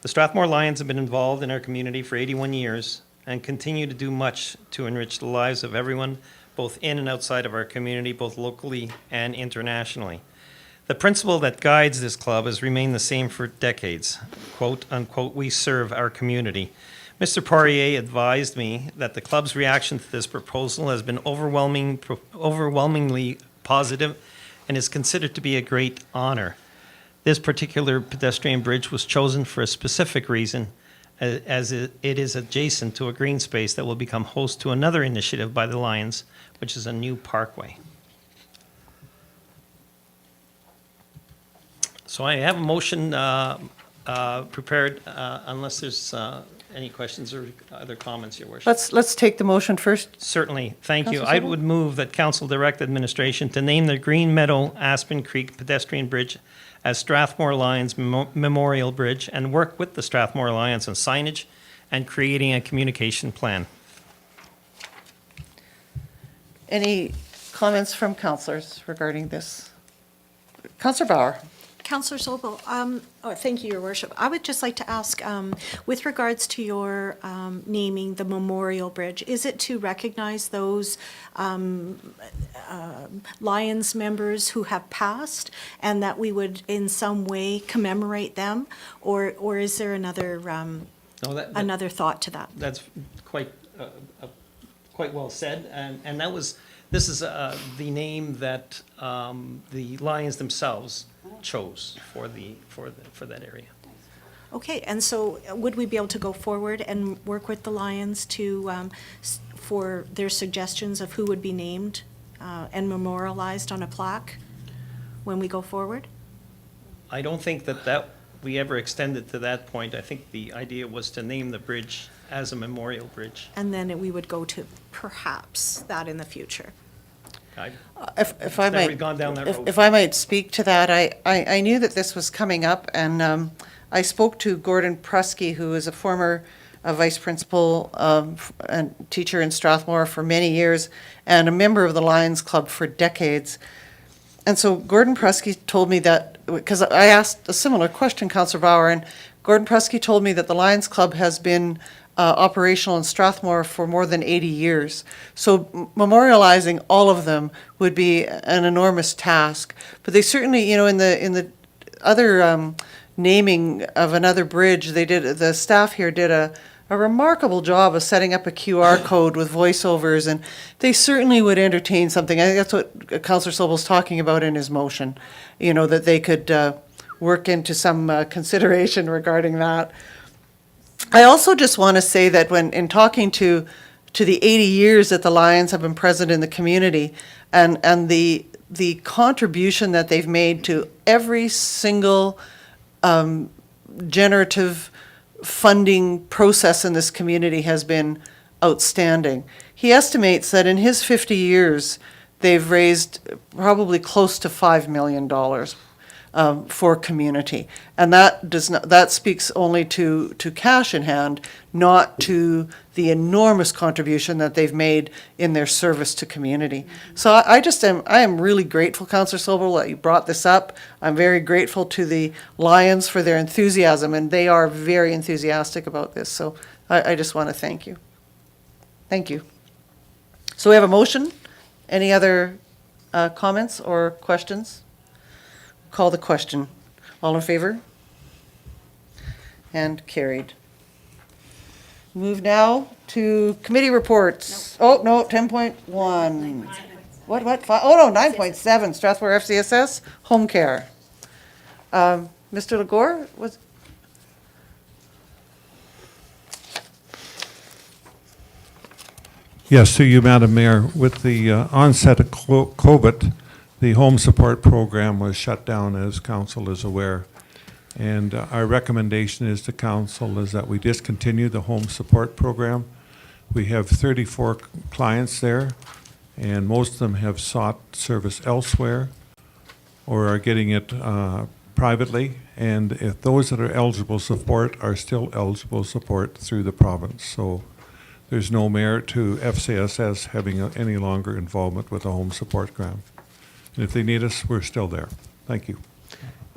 Speaker 5: The Strathmore Lions have been involved in our community for 81 years and continue to do much to enrich the lives of everyone, both in and outside of our community, both locally and internationally. The principle that guides this club has remained the same for decades. Quote, unquote, we serve our community. Mr. Poirier advised me that the club's reaction to this proposal has been overwhelmingly positive and is considered to be a great honor. This particular pedestrian bridge was chosen for a specific reason, as it is adjacent to a green space that will become host to another initiative by the Lions, which is a new parkway. So I have a motion prepared, unless there's any questions or other comments, Your Worship.
Speaker 1: Let's take the motion first.
Speaker 5: Certainly, thank you.
Speaker 1: Councillor
Speaker 5: I
Speaker 1: Sobel?
Speaker 5: would move that council direct administration to name the Green Meadow Aspen Creek pedestrian bridge as Strathmore Lions Memorial Bridge and work with the Strathmore Lions on signage and creating a communication plan.
Speaker 1: Any comments from councillors regarding this? Councillor Bauer.
Speaker 8: Councillor Sobel, thank you, Your Worship. I would just like to ask, with regards to your naming the Memorial Bridge, is it to recognize those Lions members who have passed and that we would in some way commemorate them? Or is there another,
Speaker 5: No,
Speaker 8: another thought to that?
Speaker 5: That's quite well said, and this is the name that the Lions themselves chose for that area.
Speaker 8: Okay, and so would we be able to go forward and work with the Lions to, for their suggestions of who would be named and memorialized on a plaque when we go forward?
Speaker 5: I don't think that we ever extended to that point. I think the idea was to name the bridge as a memorial bridge.
Speaker 8: And then we would go to perhaps that in the future.
Speaker 1: If I
Speaker 5: never
Speaker 1: might,
Speaker 5: gone down that road.
Speaker 1: if I might speak to that, I knew that this was coming up, and I spoke to Gordon Prusky, who is a former vice principal and teacher in Strathmore for many years, and a member of the Lions Club for decades. And so Gordon Prusky told me that, because I asked a similar question, Councillor Bauer, and Gordon Prusky told me that the Lions Club has been operational in Strathmore for more than 80 years. So memorializing all of them would be an enormous task. But they certainly, in the other naming of another bridge, the staff here did a remarkable job of setting up a QR code with voiceovers, and they certainly would entertain something. I think that's what Councillor Sobel's talking about in his motion, that they could work into some consideration regarding that. I also just want to say that when, in talking to the 80 years that the Lions have been present in the community, and the contribution that they've made to every single generative funding process in this community has been outstanding. He estimates that in his 50 years, they've raised probably close to $5 million for community. And that speaks only to cash in hand, not to the enormous contribution that they've made in their service to community. So I am really grateful, Councillor Sobel, that you brought this up. I'm very grateful to the Lions for their enthusiasm, and they are very enthusiastic about this. So I just want to thank you. Thank you. So we have a motion. Any other comments or questions? Call the question. All in favor? And carried. Move now to committee reports. Oh, no, 10.1. What? Oh, no, 9.7, Strathmore FCSS, home care. Mr. Legore, was,
Speaker 12: Yes, to you, Madam Mayor. With the onset of COVID, the home support program was shut down, as council is aware. And our recommendation is to council is that we discontinue the home support program. We have 34 clients there, and most of them have sought service elsewhere or are getting it privately. And if those that are eligible support are still eligible support through the province. So there's no merit to FCSS having any longer involvement with the home support grant. And if they need us, we're still there. Thank you.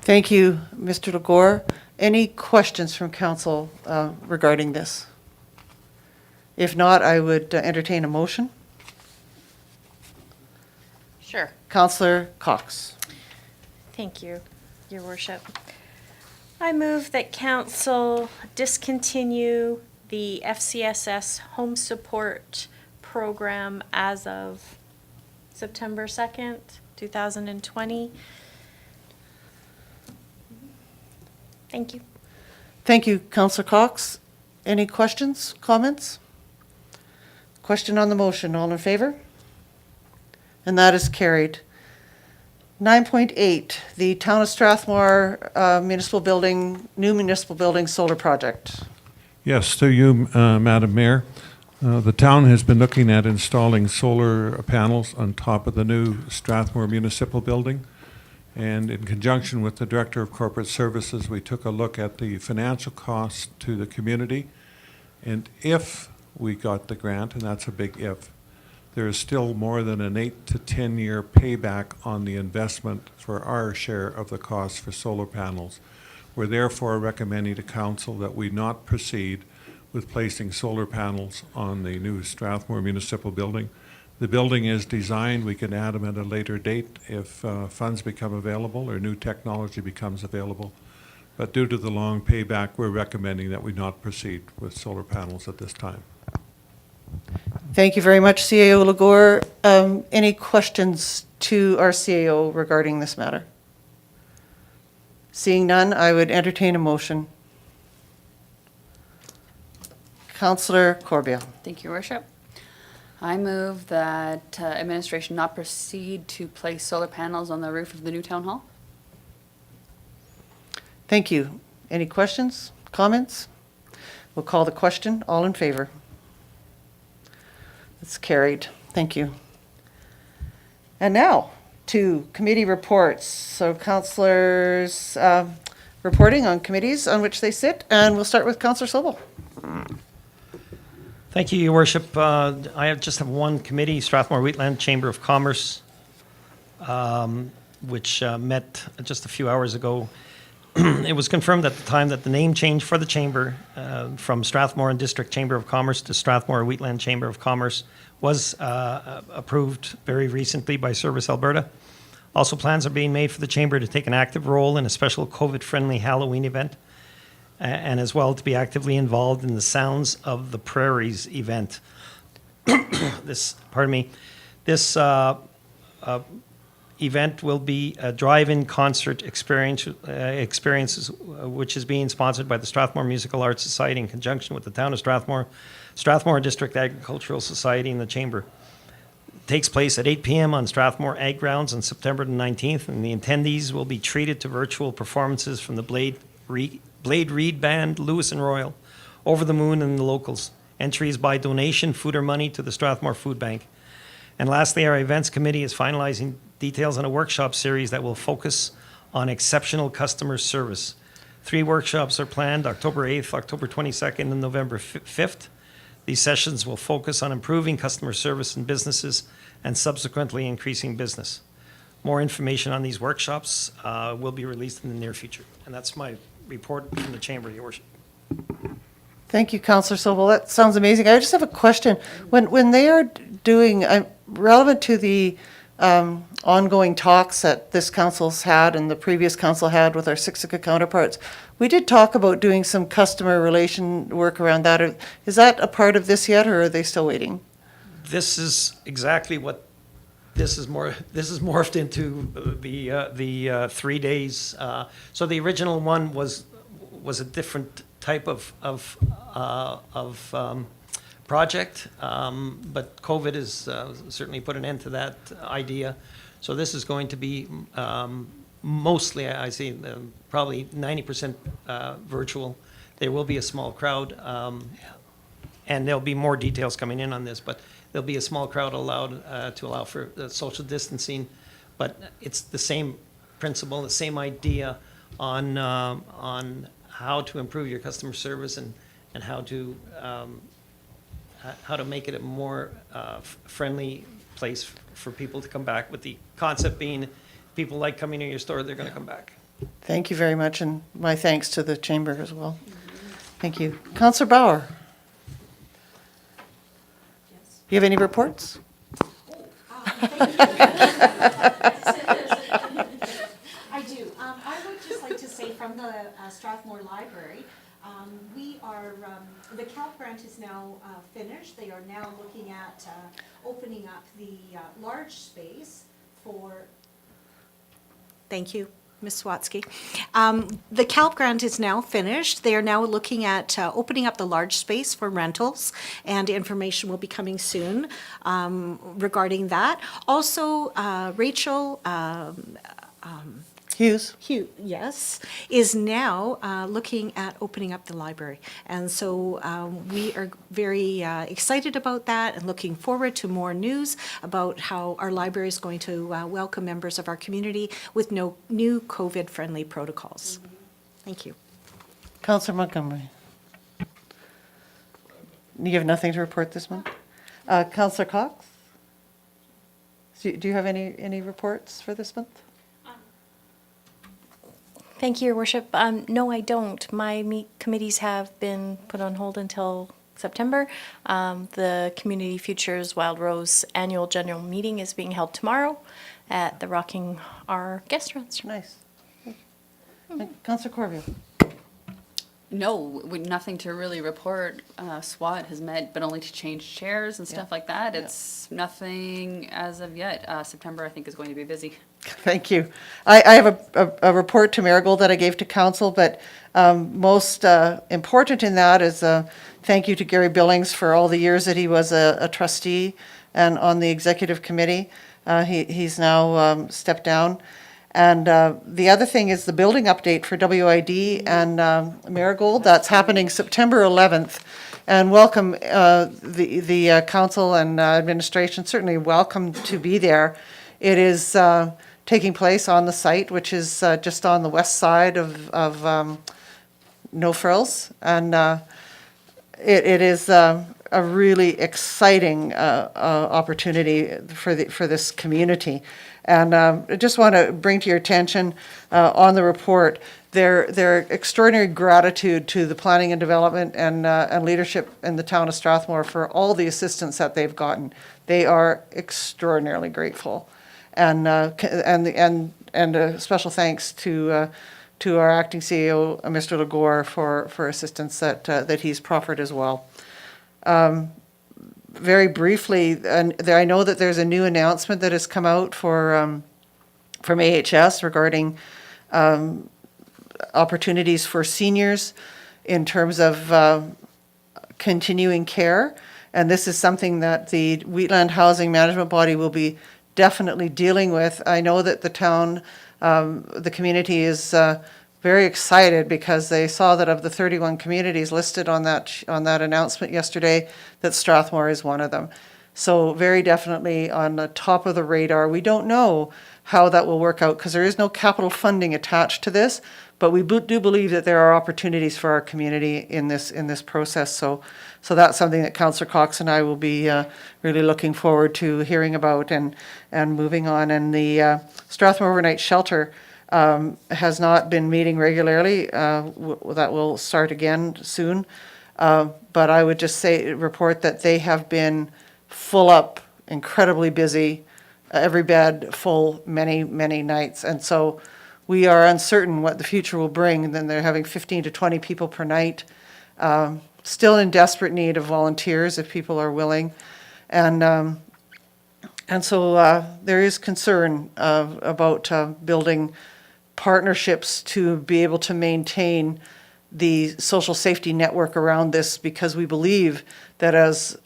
Speaker 1: thank you, Mr. Legore. Any questions from council regarding this? If not, I would entertain a motion.
Speaker 4: Sure.
Speaker 1: Councillor Cox.
Speaker 4: Thank you, Your Worship. I move that council discontinue the FCSS home support program as of September 2nd, 2020. Thank you.
Speaker 1: Thank you, Councillor Cox. Any questions, comments? Question on the motion, all in favor? And that is carried. 9.8, the Town of Strathmore municipal building, new municipal building solar project.
Speaker 12: Yes, to you, Madam Mayor. The town has been looking at installing solar panels on top of the new Strathmore Municipal Building. And in conjunction with the Director of Corporate Services, we took a look at the financial costs to the community. And if we got the grant, and that's a big if, there is still more than an 8 to 10 year payback on the investment for our share of the cost for solar panels. We're therefore recommending to council that we not proceed with placing solar panels on the new Strathmore Municipal Building. The building is designed, we can add them at a later date if funds become available or new technology becomes available. But due to the long payback, we're recommending that we not proceed with solar panels at this time.
Speaker 1: Thank you very much, CAO Legore. Any questions to our CAO regarding this matter? Seeing none, I would entertain a motion. Councillor Corbiel.
Speaker 7: Thank you, Your Worship. I move that administration not proceed to place solar panels on the roof of the new town hall.
Speaker 1: Thank you. Any questions, comments? We'll call the question. All in favor? It's carried. Thank you. And now to committee reports. So councillors reporting on committees on which they sit, and we'll start with Councillor Sobel.
Speaker 5: Thank you, Your Worship. I just have one committee, Strathmore Wheatland Chamber of Commerce, which met just a few hours ago. It was confirmed at the time that the name change for the chamber from Strathmore and District Chamber of Commerce to Strathmore Wheatland Chamber of Commerce was approved very recently by Service Alberta. Also, plans are being made for the chamber to take an active role in a special COVID-friendly Halloween event, and as well to be actively involved in the Sounds of the Prairies event. This event will be a drive-in concert experiences, which is being sponsored by the Strathmore Musical Arts Society in conjunction with the town of Strathmore, Strathmore District Agricultural Society, and the Chamber. It takes place at 8 p.m. on Strathmore Ag Grounds on September the 19th, and the attendees will be treated to virtual performances from the Blade Reed Band, Lewis and Royal, Over the Moon, and the locals. Entries by donation, food or money to the Strathmore Food Bank. And lastly, our events committee is finalizing details on a workshop series that will focus on exceptional customer service. 3 workshops are planned, October 8th, October 22nd, and November 5th. These sessions will focus on improving customer service in businesses and subsequently increasing business. More information on these workshops will be released in the near future. And that's my report from the Chamber, Your Worship.
Speaker 1: Thank you, Councillor Sobel. That sounds amazing. I just have a question. When they are doing, relevant to the ongoing talks that this council's had and the previous council had with our Siksika counterparts, we did talk about doing some customer relation work around that. Is that a part of this yet, or are they still waiting?
Speaker 5: This is exactly what this is morphed into the 3 days. So the original one was a different type of project, but COVID has certainly put an end to that idea. So this is going to be mostly, I see, probably 90% virtual. There will be a small crowd, and there'll be more details coming in on this, but there'll be a small crowd allowed to allow for social distancing. But it's the same principle, the same idea on how to improve your customer service and how to make it a more friendly place for people to come back, with the concept being people like coming to your store, they're going to come back.
Speaker 1: Thank you very much, and my thanks to the Chamber as well. Thank you. Councillor Bauer? You have any reports?
Speaker 8: I do. I would just like to say from the Strathmore Library, we are, the CALP grant is now finished. They are now looking at opening up the large space for, thank you, Ms. Swatsky. The CALP grant is now finished. They are now looking at opening up the large space for rentals, and information will be coming soon regarding that. Also, Rachel
Speaker 1: Hughes?
Speaker 8: Yes, is now looking at opening up the library. And so we are very excited about that and looking forward to more news about how our library is going to welcome members of our community with no new COVID-friendly protocols. Thank you.
Speaker 1: Councillor Montgomery? You have nothing to report this month? Councillor Cox? Do you have any reports for this month?
Speaker 4: Thank you, Your Worship. No, I don't. My committees have been put on hold until September. The Community Futures Wild Rose annual general meeting is being held tomorrow at the Rocking R guest restaurant.
Speaker 1: Nice. Councillor Corville?
Speaker 7: No, nothing to really report. SWAT has met, but only to change chairs and stuff like that. It's nothing as of yet. September, I think, is going to be busy.
Speaker 1: Thank you. I have a report to Marigold that I gave to council, but most important in that is thank you to Gary Billings for all the years that he was a trustee and on the executive committee. He's now stepped down. And the other thing is the building update for WID and Marigold. That's happening September 11th. And welcome the council and administration, certainly welcome to be there. It is taking place on the site, which is just on the west side of No Frills. And it is a really exciting opportunity for this community. And I just want to bring to your attention on the report their extraordinary gratitude to the planning and development and leadership in the town of Strathmore for all the assistance that they've gotten. They are extraordinarily grateful. And a special thanks to our acting CEO, Mr. Legore, for assistance that he's proffered as well. Very briefly, and I know that there's a new announcement that has come out for from AHS regarding opportunities for seniors in terms of continuing care. And this is something that the Wheatland Housing Management Body will be definitely dealing with. I know that the town, the community is very excited because they saw that of the 31 communities listed on that announcement yesterday, that Strathmore is one of them. So very definitely on the top of the radar. We don't know how that will work out because there is no capital funding attached to this, but we do believe that there are opportunities for our community in this process. So that's something that Councillor Cox and I will be really looking forward to hearing about and moving on. And the Strathmore Overnight Shelter has not been meeting regularly. That will start again soon. But I would just report that they have been full up, incredibly busy, every bed full many, many nights. And so we are uncertain what the future will bring. And then they're having 15 to 20 people per night. Still in desperate need of volunteers if people are willing. And so there is concern about building partnerships to be able to maintain the social safety network around this, because we believe that as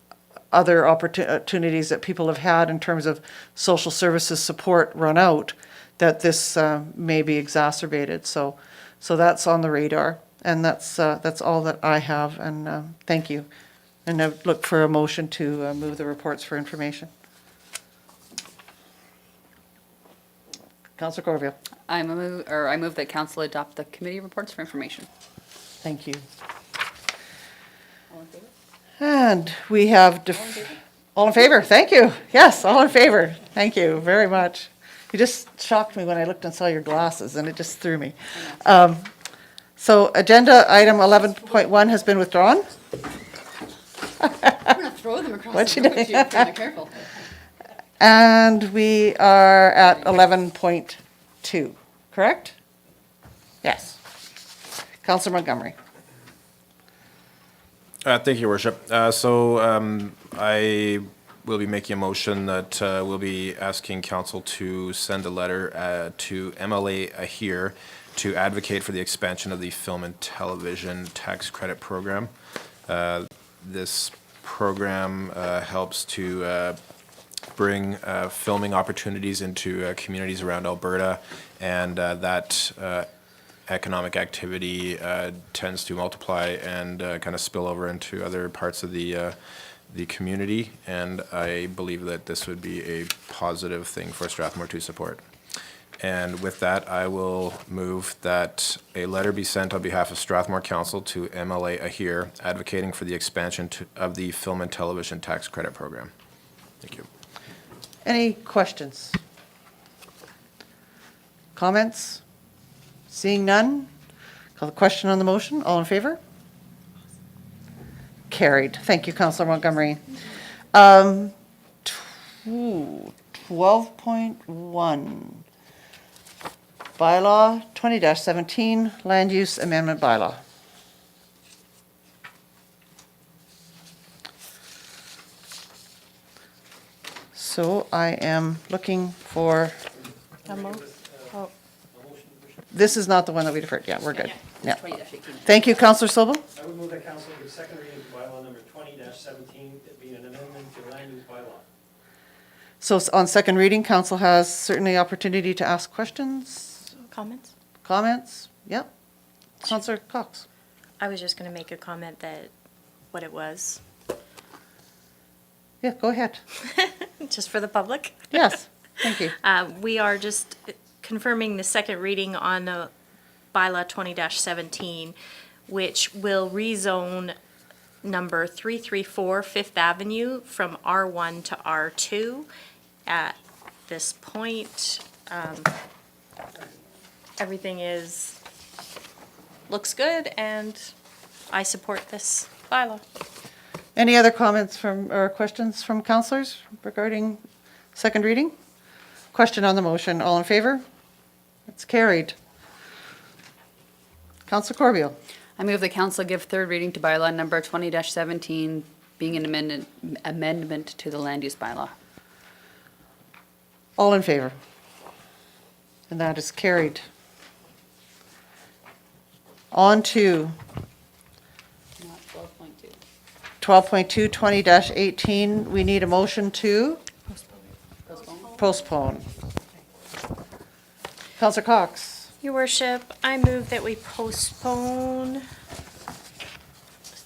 Speaker 1: other opportunities that people have had in terms of social services support run out, that this may be exacerbated. So that's on the radar, and that's all that I have. And thank you. And I look for a motion to move the reports for information. Councillor Corville.
Speaker 7: I move that council adopt the committee reports for information.
Speaker 1: Thank you. And we have, all in favor? Thank you. Yes, all in favor. Thank you very much. You just shocked me when I looked and saw your glasses, and it just threw me. So agenda item 11.1 has been withdrawn.
Speaker 7: I'm gonna throw them across
Speaker 1: What'd
Speaker 7: the
Speaker 1: you
Speaker 7: room if
Speaker 1: do?
Speaker 7: you're not careful.
Speaker 1: And we are at 11.2, correct? Yes. Councillor Montgomery.
Speaker 9: Thank you, Your Worship. I will be making a motion that we'll be asking council to send a letter to MLA Ahir to advocate for the expansion of the film and television tax credit program. This program helps to bring filming opportunities into communities around Alberta, and that economic activity tends to multiply and kind of spill over into other parts of the community, and I believe that this would be a positive thing for Strathmore to support. And with that, I will move that a letter be sent on behalf of Strathmore Council to MLA Ahir advocating for the expansion of the film and television tax credit program. Thank you.
Speaker 1: Any questions? Comments? Seeing none? Call the question on the motion. All in favor? Carried. Thank you, Councillor Montgomery. 12.1. Bylaw 20-17, Land Use Amendment Bylaw. So I am looking for, this is not the one that we deferred. Yeah, we're good. Yeah. Thank you, Councillor Sobel.
Speaker 5: I would move that council give second reading to bylaw number 20-17, it being an amendment to land use bylaw.
Speaker 1: So on second reading, council has certainly opportunity to ask questions,
Speaker 4: Comments?
Speaker 1: comments. Yep. Councillor Cox.
Speaker 4: I was just going to make a comment that what it was,
Speaker 1: Yeah, go ahead.
Speaker 4: just for the public.
Speaker 1: Yes, thank you.
Speaker 4: We are just confirming the second reading on bylaw 20-17, which will rezone number 334 Fifth Avenue from R1 to R2. At this point, everything looks good, and I support this bylaw.
Speaker 1: Any other comments or questions from councillors regarding second reading? Question on the motion. All in favor? It's carried. Councillor Corbeil.
Speaker 7: I move the council give third reading to bylaw number 20-17, being an amendment to the land use bylaw.
Speaker 1: All in favor? And that is carried. On to
Speaker 7: Not 12.2.
Speaker 1: 12.2, 20-18. We need a motion to
Speaker 7: Postpone.
Speaker 1: postpone. Counselor Cox.
Speaker 4: Your worship, I move that we postpone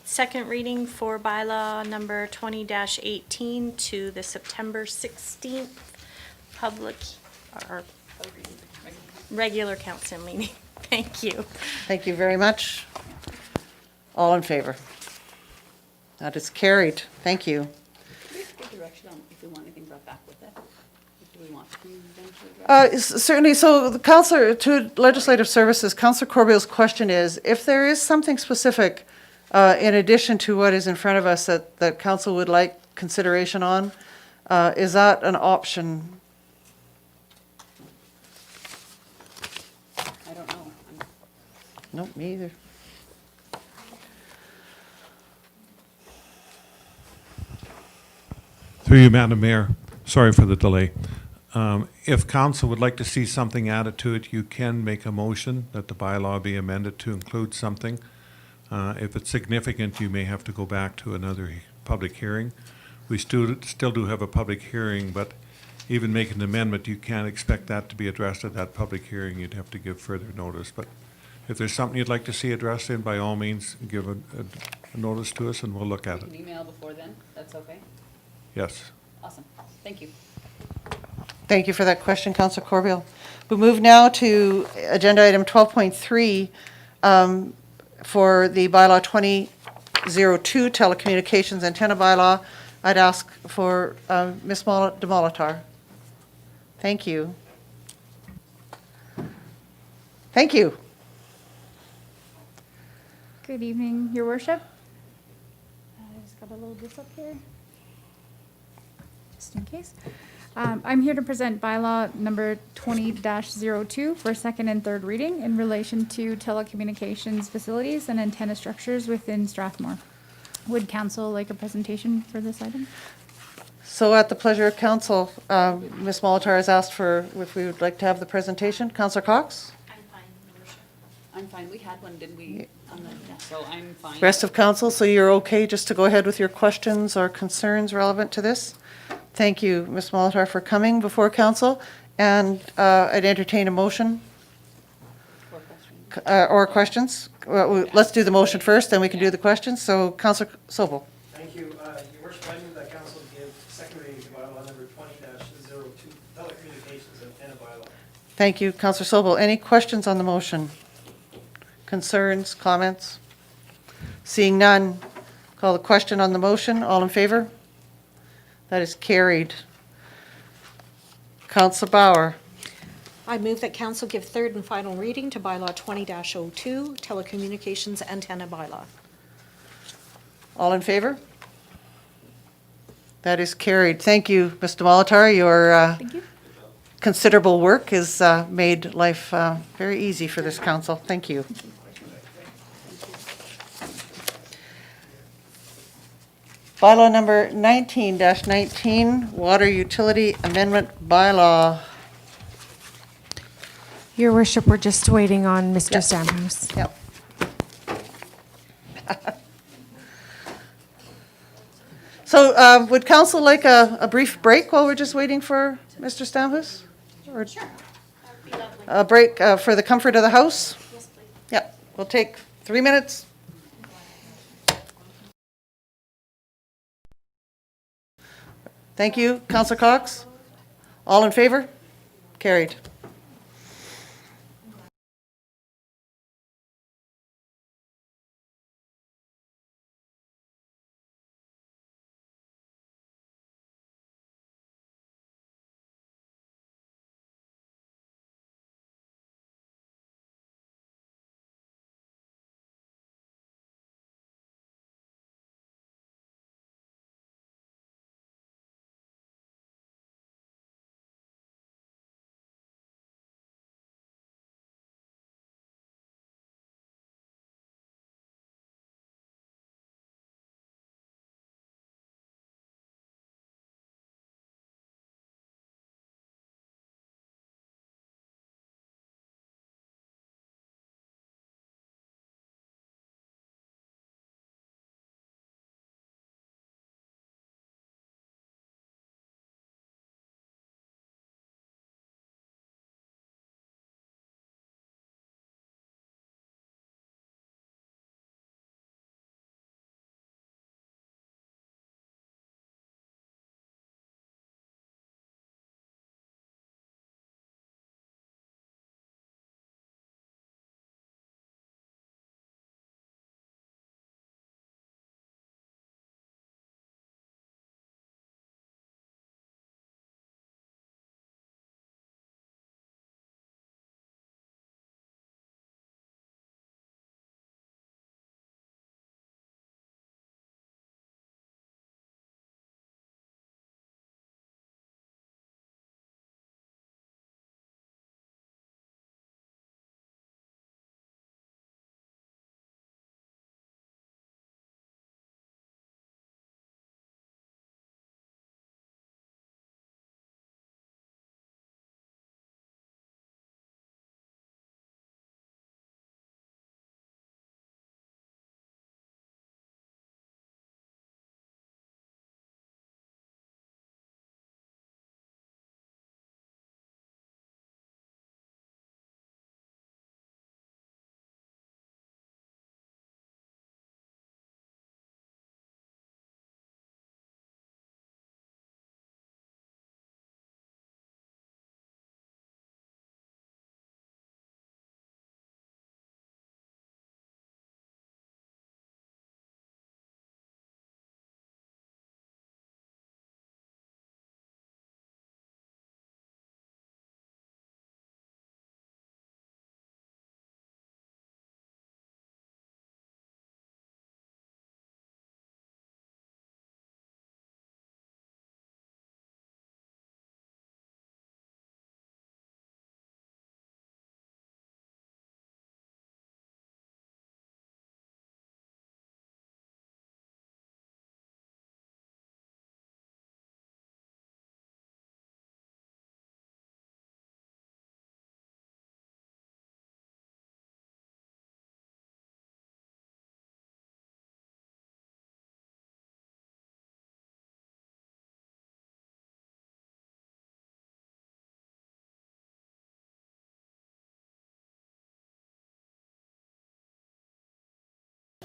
Speaker 4: second reading for bylaw number 20-18 to the September 16th public, or regular council meeting. Thank you.
Speaker 1: Thank you very much. All in favor? That is carried. Thank you.
Speaker 7: Do we have to give direction on if we want anything brought back with it? Do we want to eventually?
Speaker 1: Certainly, so the Counselor, to Legislative Services, Counselor Corbeil's question is, if there is something specific in addition to what is in front of us that Council would like consideration on, is that an option?
Speaker 7: I don't know.
Speaker 1: No, me either.
Speaker 12: Through you, Madam Mayor, sorry for the delay. If council would like to see something added to it, you can make a motion that the bylaw be amended to include something. If it's significant, you may have to go back to another public hearing. We still do have a public hearing, but even making an amendment, you can't expect that to be addressed at that public hearing. You'd have to give further notice. But if there's something you'd like to see addressed in, by all means, give a notice to us and we'll look at
Speaker 7: We
Speaker 12: it.
Speaker 7: can email before then, that's okay?
Speaker 12: Yes.
Speaker 7: Awesome, thank you.
Speaker 1: Thank you for that question, Councillor Corbeil. We move now to agenda item 12.3 for the bylaw 2002 telecommunications antenna bylaw. I'd ask for Ms. de Molitor. Thank you. Thank you.
Speaker 13: Good evening, Your Worship. I just got to load this up here, just in case. I'm here to present bylaw number 20-02 for second and third reading in relation to telecommunications facilities and antenna structures within Strathmore. Would council like a presentation for this item?
Speaker 1: So at the pleasure of council, Ms. Molitor has asked for if we would like to have the presentation. Councillor Cox?
Speaker 4: I'm fine, Your worship.
Speaker 7: I'm fine, we had one, didn't we? On the, yeah, so I'm fine.
Speaker 1: Rest of council, so you're okay just to go ahead with your questions or concerns relevant to this? Thank you, Ms. Molitor, for coming before council, and I'd entertain a motion
Speaker 7: Four questions.
Speaker 1: or questions. Well, let's do the motion first, then we can do the questions. So Councillor Sobel.
Speaker 5: Thank you. Your worship, I move that council give second reading to bylaw number 20-02, telecommunications antenna bylaw.
Speaker 1: Thank you, Councillor Sobel. Any questions on the motion? Concerns, comments? Seeing none, call the question on the motion. All in favor? That is carried. Councillor Bauer.
Speaker 8: I move that council give third and final reading to bylaw 20-02, telecommunications antenna bylaw.
Speaker 1: All in favor? That is carried. Thank you, Ms. de Molitor. Your
Speaker 13: Thank you.
Speaker 1: considerable work has made life very easy for this council. Thank you. Bylaw number 19-19, Water Utility Amendment Bylaw.
Speaker 6: Your Worship, we're just waiting on Mr.
Speaker 1: Yep.
Speaker 6: Stamhouse.
Speaker 1: Yep. So would council like a brief break while we're just waiting for Mr. Stamhus? Sure. A break for the comfort of the House?
Speaker 4: Yes, please.
Speaker 1: Yep, we'll take 3 minutes. Thank you. Councillor Cox? All in favor? Carried.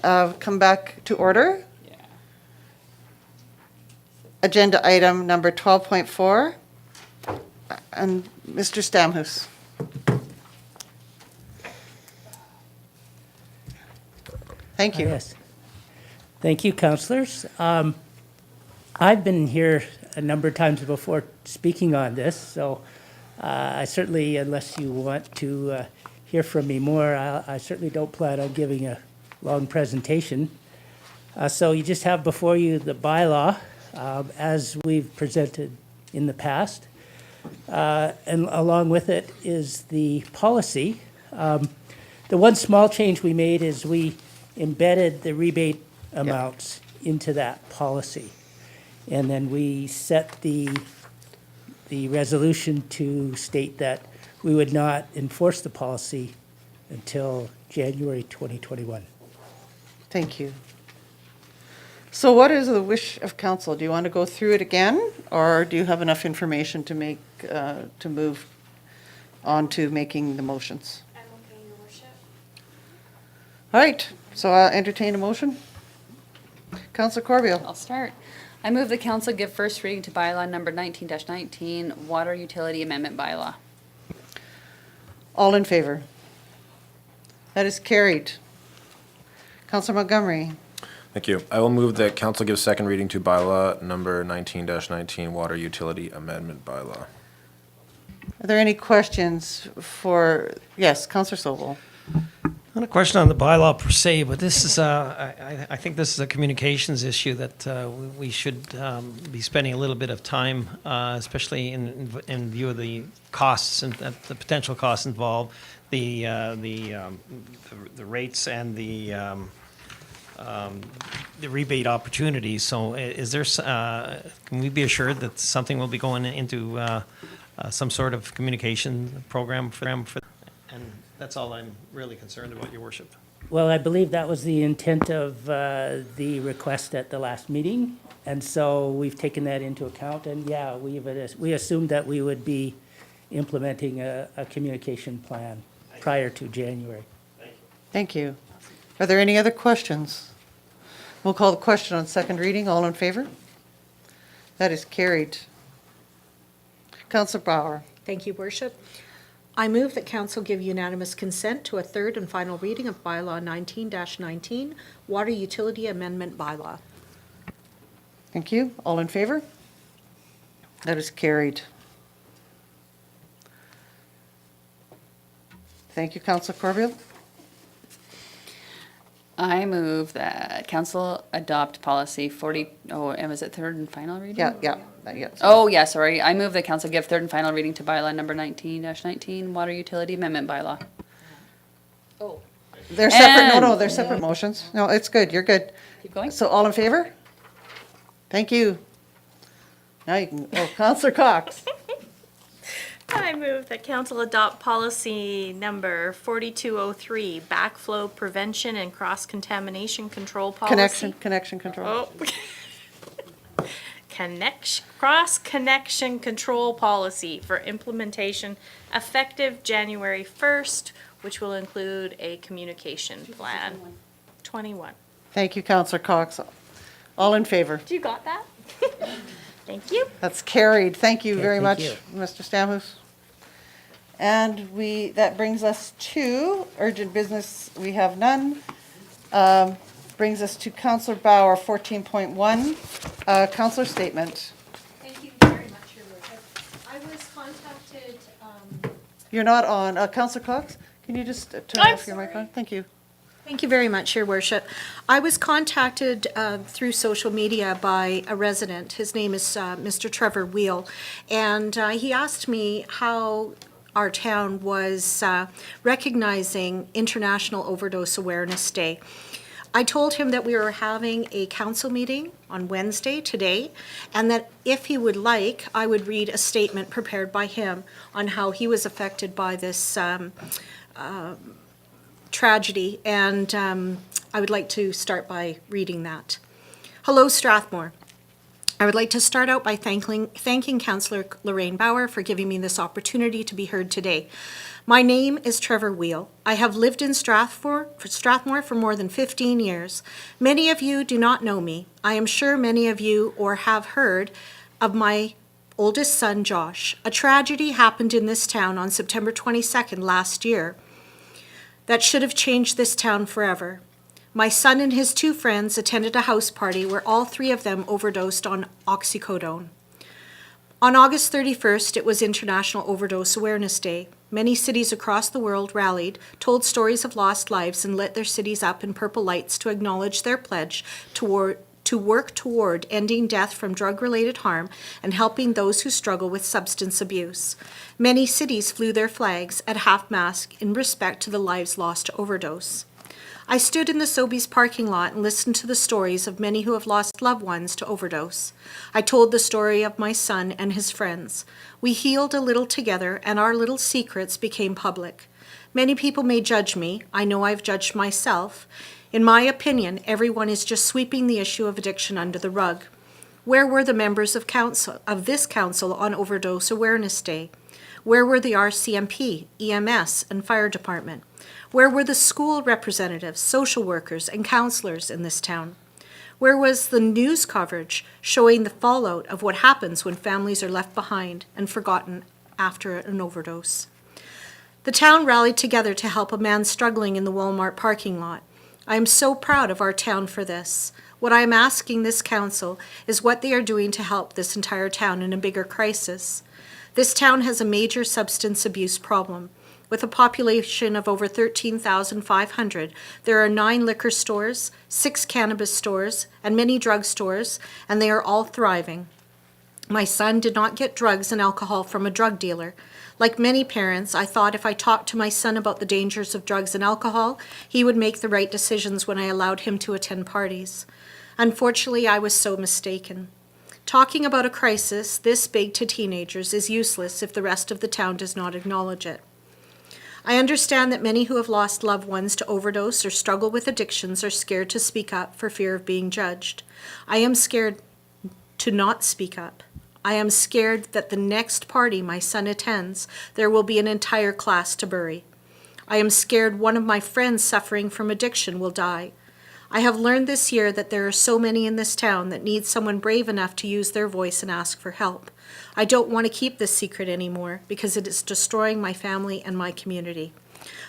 Speaker 1: come back to order. Agenda item number 12.4. And Mr. Stamhus. Thank you.
Speaker 14: Yes. Thank you, councillors. I've been here a number of times before speaking on this, so I certainly, unless you want to hear from me more, I certainly don't plan on giving a long presentation. So you just have before you the bylaw, as we've presented in the past. And along with it is the policy. The one small change we made is we embedded the rebate amounts into that policy. And then we set the resolution to state that we would not enforce the policy until January 2021.
Speaker 1: Thank you. So what is the wish of council? Do you want to go through it again, or do you have enough information to make, to move on to making the motions?
Speaker 4: I'm okay, Your Worship.
Speaker 1: All right, so I'll entertain a motion. Councillor Corbeil.
Speaker 7: I'll start. I move the council give first reading to bylaw number 19-19, Water Utility Amendment Bylaw.
Speaker 1: All in favor? That is carried. Councillor Montgomery.
Speaker 9: Thank you. I will move that council give second reading to bylaw number 19-19, Water Utility Amendment Bylaw.
Speaker 1: Are there any questions for, yes, Councillor Sobel?
Speaker 5: Not a question on the bylaw per se, but this is, I think this is a communications issue that we should be spending a little bit of time, especially in view of the costs and the potential costs involved, the rates and the rebate opportunities. So is there, can we be assured that something will be going into some sort of communication program for them? And that's all I'm really concerned about, Your Worship.
Speaker 14: Well, I believe that was the intent of the request at the last meeting, and so we've taken that into account, and yeah, we assumed that we would be implementing a communication plan prior to January.
Speaker 1: Thank you. Are there any other questions? We'll call the question on second reading. All in favor? That is carried. Councillor Bauer.
Speaker 8: Thank you, Worship. I move that council give unanimous consent to a third and final reading of bylaw 19-19, Water Utility Amendment Bylaw.
Speaker 1: Thank you. All in favor? That is carried. Thank you, Councillor Corbeil.
Speaker 7: I move that council adopt policy 40, and was it third and final reading?
Speaker 1: Yeah.
Speaker 7: Oh, yeah, sorry. I move that council give third and final reading to bylaw number 19-19, Water Utility Amendment Bylaw.
Speaker 1: They're separate,
Speaker 7: And-
Speaker 1: no, they're separate motions. No, it's good, you're good.
Speaker 7: Keep going.
Speaker 1: So all in favor? Thank you. Now you can, Councillor Cox.
Speaker 4: I move that council adopt policy number 4203, backflow prevention and cross-contamination control policy.
Speaker 1: Connection control.
Speaker 4: Oh. Cross-connection control policy for implementation effective January 1st, which will include a communication plan. 21.
Speaker 1: Thank you, Councillor Cox. All in favor?
Speaker 4: You got that? Thank you.
Speaker 1: That's carried. Thank you
Speaker 14: Okay,
Speaker 1: very
Speaker 14: thank
Speaker 1: much,
Speaker 14: you.
Speaker 1: Mr. Stamhus. And that brings us to urgent business. We have none. Brings us to Councillor Bauer, 14.1, Councillor statement.
Speaker 8: Thank you very much, Your Worship. I was contacted,
Speaker 1: You're not on. Councillor Cox, can you just turn
Speaker 4: I'm
Speaker 1: off your microphone? Thank you.
Speaker 8: Thank you very much, Your Worship. I was contacted through social media by a resident. His name is Mr. Trevor Wheel, and he asked me how our town was recognizing International Overdose Awareness Day. I told him that we were having a council meeting on Wednesday, today, and that if he would like, I would read a statement prepared by him on how he was affected by this tragedy, and I would like to start by reading that. Hello, Strathmore. I would like to start out by thanking Councillor Lorraine Bauer for giving me this opportunity to be heard today. My name is Trevor Wheel. I have lived in Strathmore for more than 15 years. Many of you do not know me. I am sure many of you or have heard of my oldest son, Josh. A tragedy happened in this town on September 22nd last year that should have changed this town forever. My son and his two friends attended a house party where all three of them overdosed on oxycodone. On August 31st, it was International Overdose Awareness Day. Many cities across the world rallied, told stories of lost lives, and lit their cities up in purple lights to acknowledge their pledge to work toward ending death from drug-related harm and helping those who struggle with substance abuse. Many cities flew their flags at half-mast in respect to the lives lost to overdose. I stood in the Sobeys parking lot and listened to the stories of many who have lost loved ones to overdose. I told the story of my son and his friends. We healed a little together, and our little secrets became public. Many people may judge me. I know I've judged myself. In my opinion, everyone is just sweeping the issue of addiction under the rug. Where were the members of this council on Overdose Awareness Day? Where were the RCMP, EMS, and fire department? Where were the school representatives, social workers, and counselors in this town? Where was the news coverage showing the fallout of what happens when families are left behind and forgotten after an overdose? The town rallied together to help a man struggling in the Walmart parking lot. I am so proud of our town for this. What I am asking this council is what they are doing to help this entire town in a bigger crisis. This town has a major substance abuse problem. With a population of over 13,500, there are 9 liquor stores, 6 cannabis stores, and many drug stores, and they are all thriving. My son did not get drugs and alcohol from a drug dealer. Like many parents, I thought if I talked to my son about the dangers of drugs and alcohol, he would make the right decisions when I allowed him to attend parties. Unfortunately, I was so mistaken. Talking about a crisis this big to teenagers is useless if the rest of the town does not acknowledge it. I understand that many who have lost loved ones to overdose or struggle with addictions are scared to speak up for fear of being judged. I am scared to not speak up. I am scared that the next party my son attends, there will be an entire class to bury. I am scared one of my friends suffering from addiction will die. I have learned this year that there are so many in this town that need someone brave enough to use their voice and ask for help. I don't want to keep this secret anymore because it is destroying my family and my community.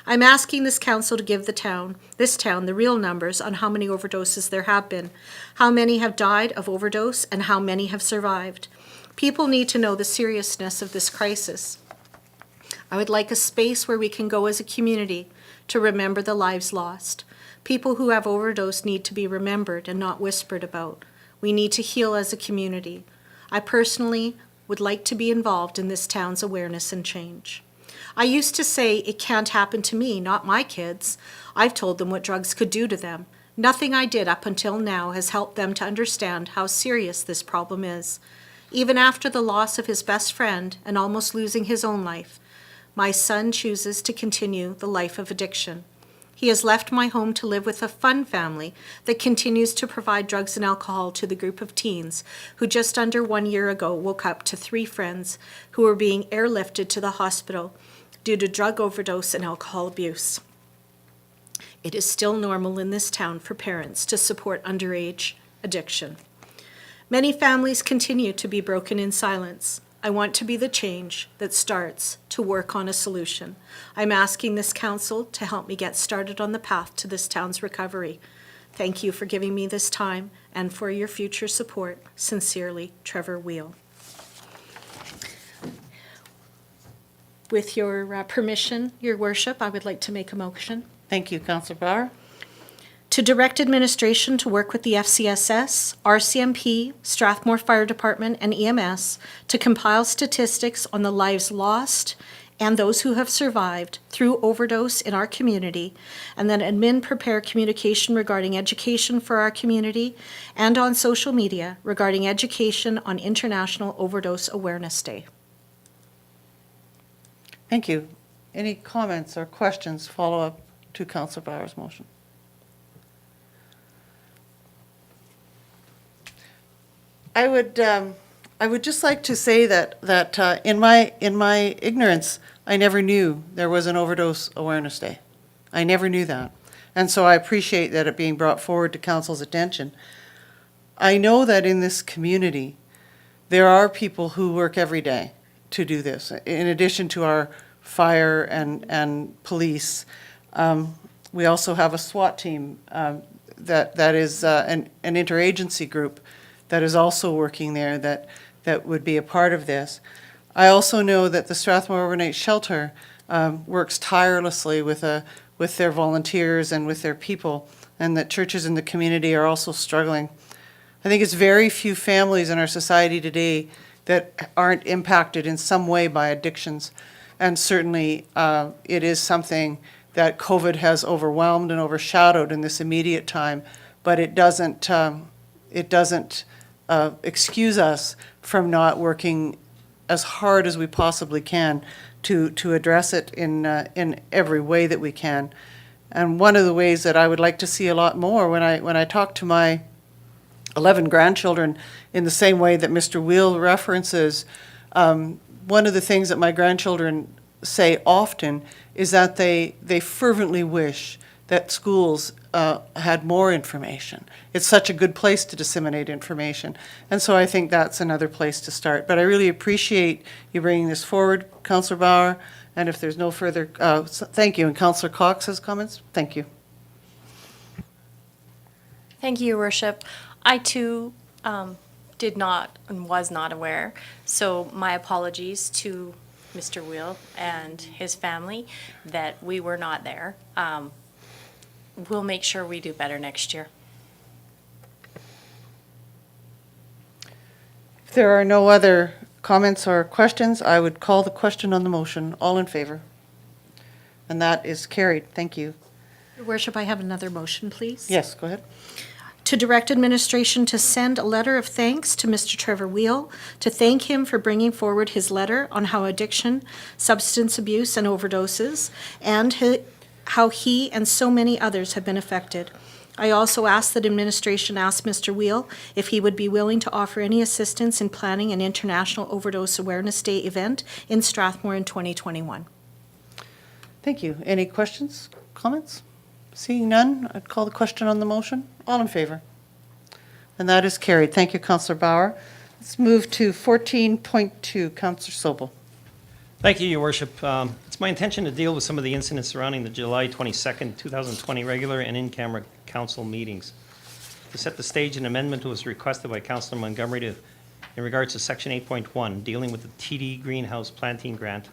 Speaker 8: I'm asking this council to give this town, the real numbers on how many overdoses there have been, how many have died of overdose, and how many have survived. People need to know the seriousness of this crisis. I would like a space where we can go as a community to remember the lives lost. People who have overdosed need to be remembered and not whispered about. We need to heal as a community. I personally would like to be involved in this town's awareness and change. I used to say it can't happen to me, not my kids. I've told them what drugs could do to them. Nothing I did up until now has helped them to understand how serious this problem is. Even after the loss of his best friend and almost losing his own life, my son chooses to continue the life of addiction. He has left my home to live with a fun family that continues to provide drugs and alcohol to the group of teens who just under 1 year ago woke up to 3 friends who were being airlifted to the hospital due to drug overdose and alcohol abuse. It is still normal in this town for parents to support underage addiction. Many families continue to be broken in silence. I want to be the change that starts to work on a solution. I'm asking this council to help me get started on the path to this town's recovery. Thank you for giving me this time and for your future support. Sincerely, Trevor Wheel. With your permission, Your Worship, I would like to make a motion.
Speaker 1: Thank you, Councillor Bauer.
Speaker 8: To direct administration to work with the FCSS, RCMP, Strathmore Fire Department, and EMS to compile statistics on the lives lost and those who have survived through overdose in our community, and then admin prepare communication regarding education for our community and on social media regarding education on International Overdose Awareness Day.
Speaker 1: Thank you. Any comments or questions follow up to Councillor Bauer's motion? I would just like to say that in my ignorance, I never knew there was an Overdose Awareness Day. I never knew that. And so I appreciate that it being brought forward to council's attention. I know that in this community, there are people who work every day to do this. In addition to our fire and police, we also have a SWAT team that is an interagency group that is also working there that would be a part of this. I also know that the Strathmore Overnight Shelter works tirelessly with their volunteers and with their people, and that churches in the community are also struggling. I think it's very few families in our society today that aren't impacted in some way by addictions, and certainly it is something that COVID has overwhelmed and overshadowed in this immediate time, but it doesn't excuse us from not working as hard as we possibly can to address it in every way that we can. And one of the ways that I would like to see a lot more, when I talk to my 11 grandchildren in the same way that Mr. Wheel references, one of the things that my grandchildren say often is that they fervently wish that schools had more information. It's such a good place to disseminate information. And so I think that's another place to start. But I really appreciate you bringing this forward, Councillor Bauer. And if there's no further, thank you. And Councillor Cox has comments? Thank you.
Speaker 4: Thank you, Your Worship. I too did not and was not aware. So my apologies to Mr. Wheel and his family that we were not there. We'll make sure we do better next year.
Speaker 1: If there are no other comments or questions, I would call the question on the motion. All in favor? And that is carried. Thank you.
Speaker 8: Your Worship, I have another motion, please.
Speaker 1: Yes, go ahead.
Speaker 8: To direct administration to send a letter of thanks to Mr. Trevor Wheel, to thank him for bringing forward his letter on how addiction, substance abuse, and overdoses, and how he and so many others have been affected. I also ask that administration ask Mr. Wheel if he would be willing to offer any assistance in planning an International Overdose Awareness Day event in Strathmore in 2021.
Speaker 1: Thank you. Any questions, comments? Seeing none, I'd call the question on the motion. All in favor? And that is carried. Thank you, Councillor Bauer. Let's move to 14.2, Councillor Sobel.
Speaker 5: Thank you, Your Worship. It's my intention to deal with some of the incidents surrounding the July 22nd, 2020 regular and in-camera council meetings. To set the stage, an amendment was requested by Councillor Montgomery in regards to Section 8.1, dealing with the TD Greenhouse Planting Grant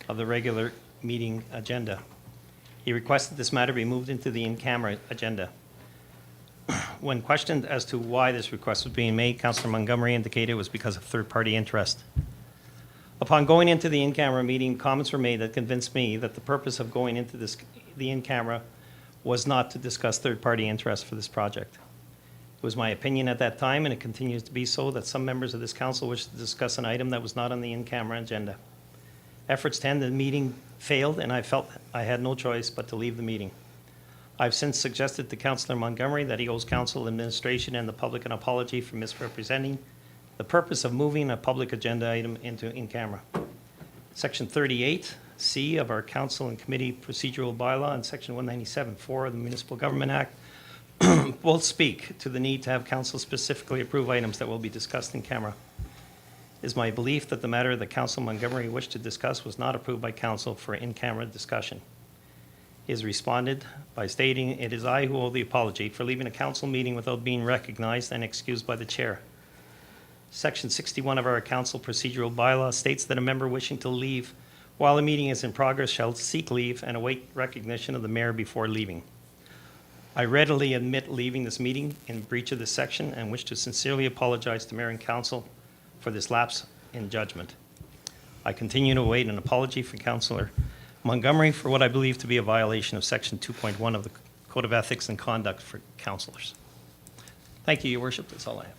Speaker 5: of the regular meeting agenda. He requested this matter be moved into the in-camera agenda. When questioned as to why this request was being made, Councillor Montgomery indicated it was because of third-party interest. Upon going into the in-camera meeting, comments were made that convinced me that the purpose of going into the in-camera was not to discuss third-party interest for this project. It was my opinion at that time, and it continues to be so, that some members of this council wish to discuss an item that was not on the in-camera agenda. Efforts to end the meeting failed, and I felt I had no choice but to leave the meeting. I've since suggested to Councillor Montgomery that he owes council, administration, and the public an apology for misrepresenting the purpose of moving a public agenda item into in-camera. Section 38C of our council and committee procedural bylaw and Section 197.4 of the Municipal Government Act both speak to the need to have council specifically approve items that will be discussed in camera. It is my belief that the matter that Councillor Montgomery wished to discuss was not approved by council for in-camera discussion. He has responded by stating, "It is I who owe the apology for leaving a council meeting without being recognized and excused by the chair." Section 61 of our council procedural bylaw states that a member wishing to leave while a meeting is in progress shall seek leave and await recognition of the mayor before leaving. I readily admit leaving this meeting in breach of this section and wish to sincerely apologize to mayor and council for this lapse in judgment. I continue to await an apology from Councillor Montgomery for what I believe to be a violation of Section 2.1 of the Code of Ethics and Conduct for Councillors. Thank you, Your Worship. That's all I have.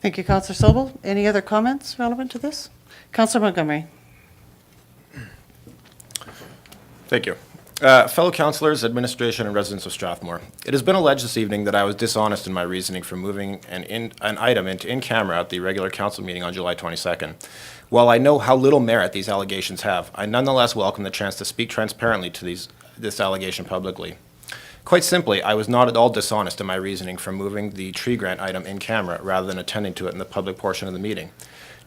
Speaker 1: Thank you, Councillor Sobel. Any other comments relevant to this? Councillor Montgomery.
Speaker 9: Thank you. Fellow councillors, administration, and residents of Strathmore, it has been alleged this evening that I was dishonest in my reasoning for moving an item into in-camera at the regular council meeting on July 22nd. While I know how little merit these allegations have, I nonetheless welcome the chance to speak transparently to this allegation publicly. Quite simply, I was not at all dishonest in my reasoning for moving the tree grant item in camera rather than attending to it in the public portion of the meeting.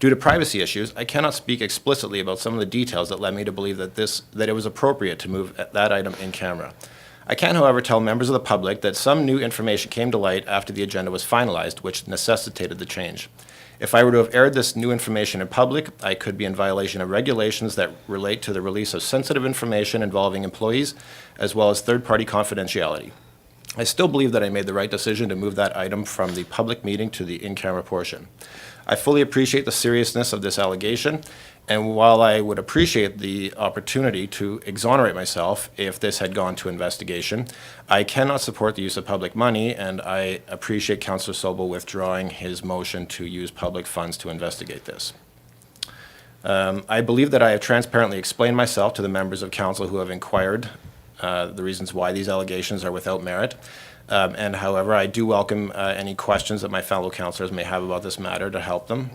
Speaker 9: Due to privacy issues, I cannot speak explicitly about some of the details that led me to believe that it was appropriate to move that item in camera. I can, however, tell members of the public that some new information came to light after the agenda was finalized, which necessitated the change. If I were to have aired this new information in public, I could be in violation of regulations that relate to the release of sensitive information involving employees, as well as third-party confidentiality. I still believe that I made the right decision to move that item from the public meeting to the in-camera portion. I fully appreciate the seriousness of this allegation, and while I would appreciate the opportunity to exonerate myself if this had gone to investigation, I cannot support the use of public money, and I appreciate Councillor Sobel withdrawing his motion to use public funds to investigate this. I believe that I have transparently explained myself to the members of council who have inquired the reasons why these allegations are without merit. And however, I do welcome any questions that my fellow councillors may have about this matter to help them.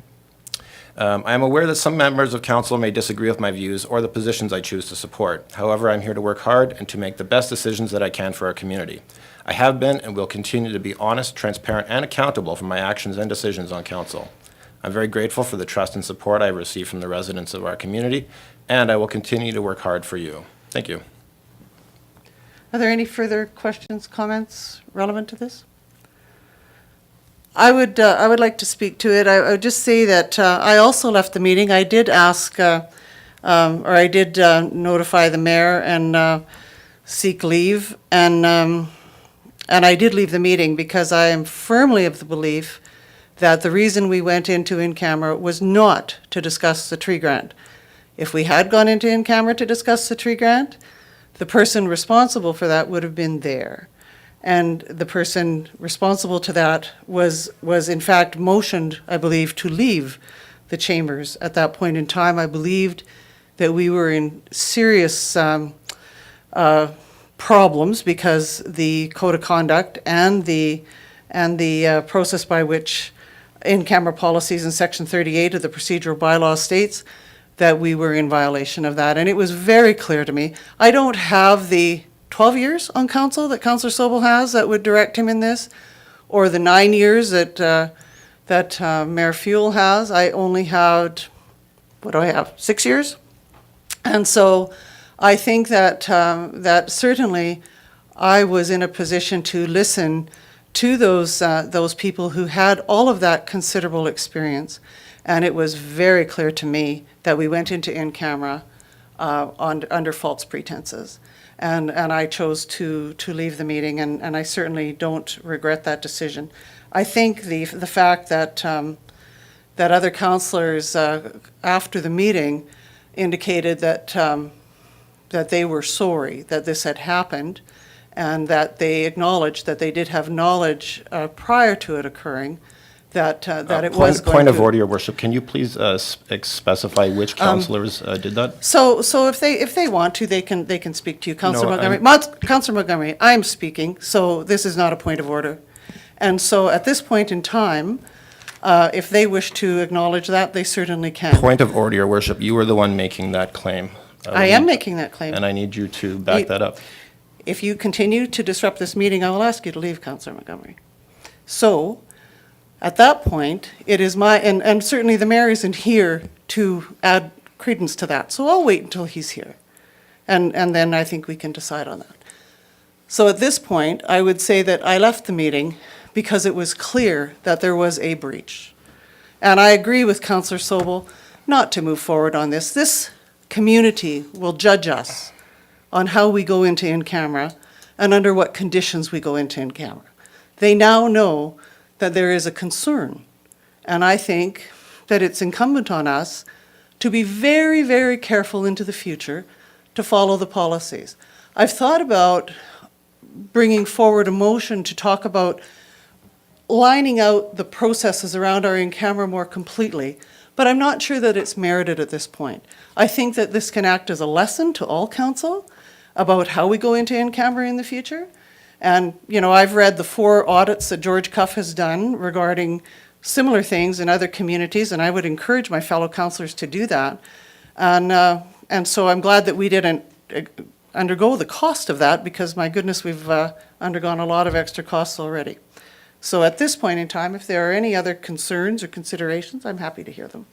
Speaker 9: I am aware that some members of council may disagree with my views or the positions I choose to support. However, I'm here to work hard and to make the best decisions that I can for our community. I have been and will continue to be honest, transparent, and accountable for my actions and decisions on council. I'm very grateful for the trust and support I have received from the residents of our community, and I will continue to work hard for you. Thank you.
Speaker 1: Are there any further questions, comments relevant to this? I would like to speak to it. I would just say that I also left the meeting. I did ask, or I did notify the mayor and seek leave, and I did leave the meeting because I am firmly of the belief that the reason we went into in-camera was not to discuss the tree grant. If we had gone into in-camera to discuss the tree grant, the person responsible for that would have been there. And the person responsible to that was in fact motioned, I believe, to leave the chambers at that point in time. I believed that we were in serious problems because the code of conduct and the process by which in-camera policies in Section 38 of the procedural bylaw states that we were in violation of that. And it was very clear to me. I don't have the 12 years on council that Councillor Sobel has that would direct him in this, or the 9 years that Mayor Fuel has. I only had, 6 years? And so I think that that certainly I was in a position to listen to those people who had all of that considerable experience. And it was very clear to me that we went into in-camera under false pretenses. And I chose to leave the meeting, and I certainly don't regret that decision. I think the fact that that other councillors after the meeting indicated that they were sorry that this had happened, and that they acknowledged that they did have knowledge prior to it occurring, that it was going to...
Speaker 9: Point of order, Your Worship. Can you please specify which councillors did that?
Speaker 1: So if they want to, they can speak to you. Councillor Montgomery. Councillor Montgomery, I'm speaking, so this is not a point of order. And so at this point in time, if they wish to acknowledge that, they certainly can.
Speaker 9: Point of order, Your Worship. You were the one making that claim.
Speaker 1: I am making that claim.
Speaker 9: And I need you to back that up.
Speaker 1: If you continue to disrupt this meeting, I will ask you to leave, Councillor Montgomery. So, at that point, it is my, and certainly the mayor isn't here to add credence to that, so I'll wait until he's here. And then I think we can decide on that. So at this point, I would say that I left the meeting because it was clear that there was a breach. And I agree with Councillor Sobel not to move forward on this. This community will judge us on how we go into in-camera and under what conditions we go into in-camera. They now know that there is a concern. And I think that it's incumbent on us to be very, very careful into the future to follow the policies. I've thought about bringing forward a motion to talk about lining out the processes around our in-camera more completely, but I'm not sure that it's merited at this point. I think that this can act as a lesson to all council. about how we go into in-camera in the future. And, you know, I've read the 4 audits that George Cuff has done regarding similar things in other communities, and I would encourage my fellow councillors to do that. And so I'm glad that we didn't undergo the cost of that, because my goodness, we've undergone a lot of extra costs already. So at this point in time, if there are any other concerns or considerations, I'm happy to hear them.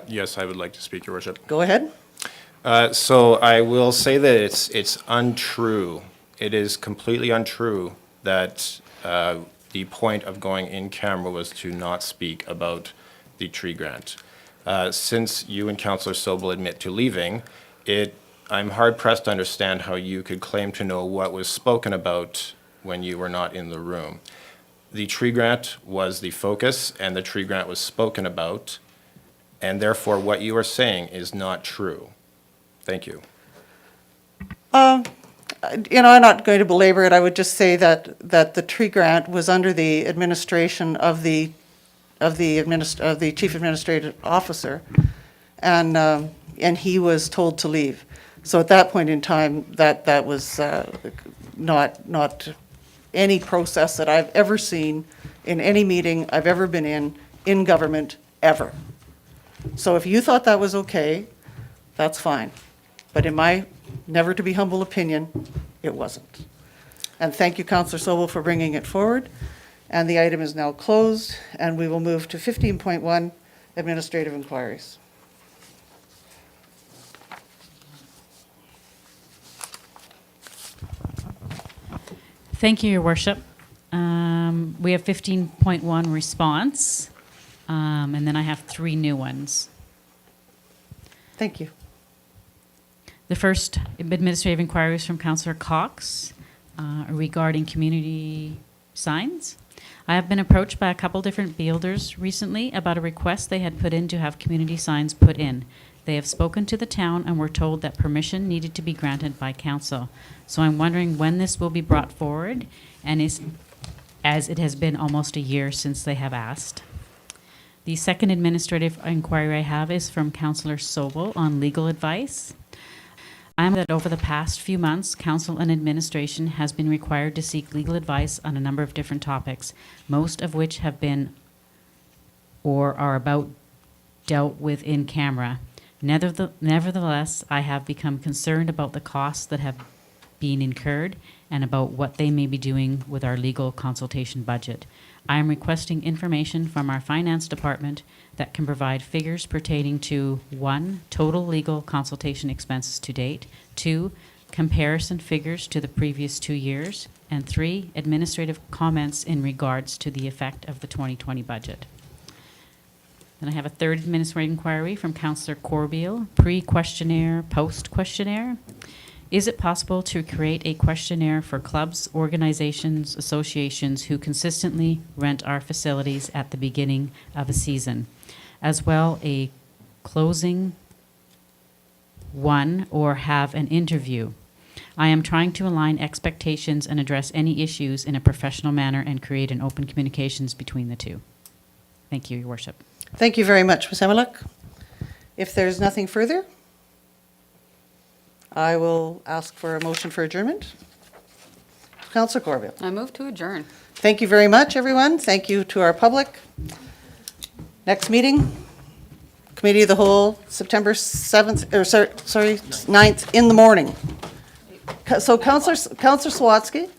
Speaker 9: Yes, I would like to speak, Your Worship.
Speaker 1: Go ahead.
Speaker 9: So I will say that it's untrue. It is completely untrue that the point of going in camera was to not speak about the tree grant. Since you and Councillor Sobel admit to leaving, I'm hard pressed to understand how you could claim to know what was spoken about when you were not in the room. The tree grant was the focus, and the tree grant was spoken about, and therefore what you are saying is not true. Thank you.
Speaker 1: You know, I'm not going to belabor it. I would just say that the tree grant was under the administration of the chief administrative officer, and he was told to leave. So at that point in time, that was not any process that I've ever seen in any meeting I've ever been in government, ever. So if you thought that was okay, that's fine. But in my never to be humble opinion, it wasn't. And thank you, Councillor Sobel, for bringing it forward. And the item is now closed, and we will move to 15.1, administrative inquiries.
Speaker 2: Thank you, Your Worship. We have 15.1 response, and then I have 3 new ones.
Speaker 1: Thank you.
Speaker 2: The first administrative inquiry is from Councillor Cox regarding community signs. I have been approached by a couple different builders recently about a request they had put in to have community signs put in. They have spoken to the town and were told that permission needed to be granted by council. So I'm wondering when this will be brought forward, and as it has been almost a year since they have asked. The second administrative inquiry I have is from Councillor Sobel on legal advice. I am that over the past few months, council and administration has been required to seek legal advice on a number of different topics, most of which have been or are about dealt with in camera. Nevertheless, I have become concerned about the costs that have been incurred and about what they may be doing with our legal consultation budget. I am requesting information from our finance department that can provide figures pertaining to 1, total legal consultation expenses to date, 2, comparison figures to the previous 2 years, and 3, administrative comments in regards to the effect of the 2020 budget. Then I have a third administrative inquiry from Councillor Corbeil, pre-questionnaire, post-questionnaire. Is it possible to create a questionnaire for clubs, organizations, associations who consistently rent our facilities at the beginning of a season, as well a closing one or have an interview? I am trying to align expectations and address any issues in a professional manner and create an open communications between the two. Thank you, Your Worship.
Speaker 1: Thank you very much, Ms. Emeluk. If there's nothing further, I will ask for a motion for adjournment. Councillor Corbeil.
Speaker 7: I move to adjourn.
Speaker 1: Thank you very much, everyone. Thank you to our public. Next meeting, Committee of the Whole, September 7th, or sorry, 9th in the morning. So Councillor Swatsky?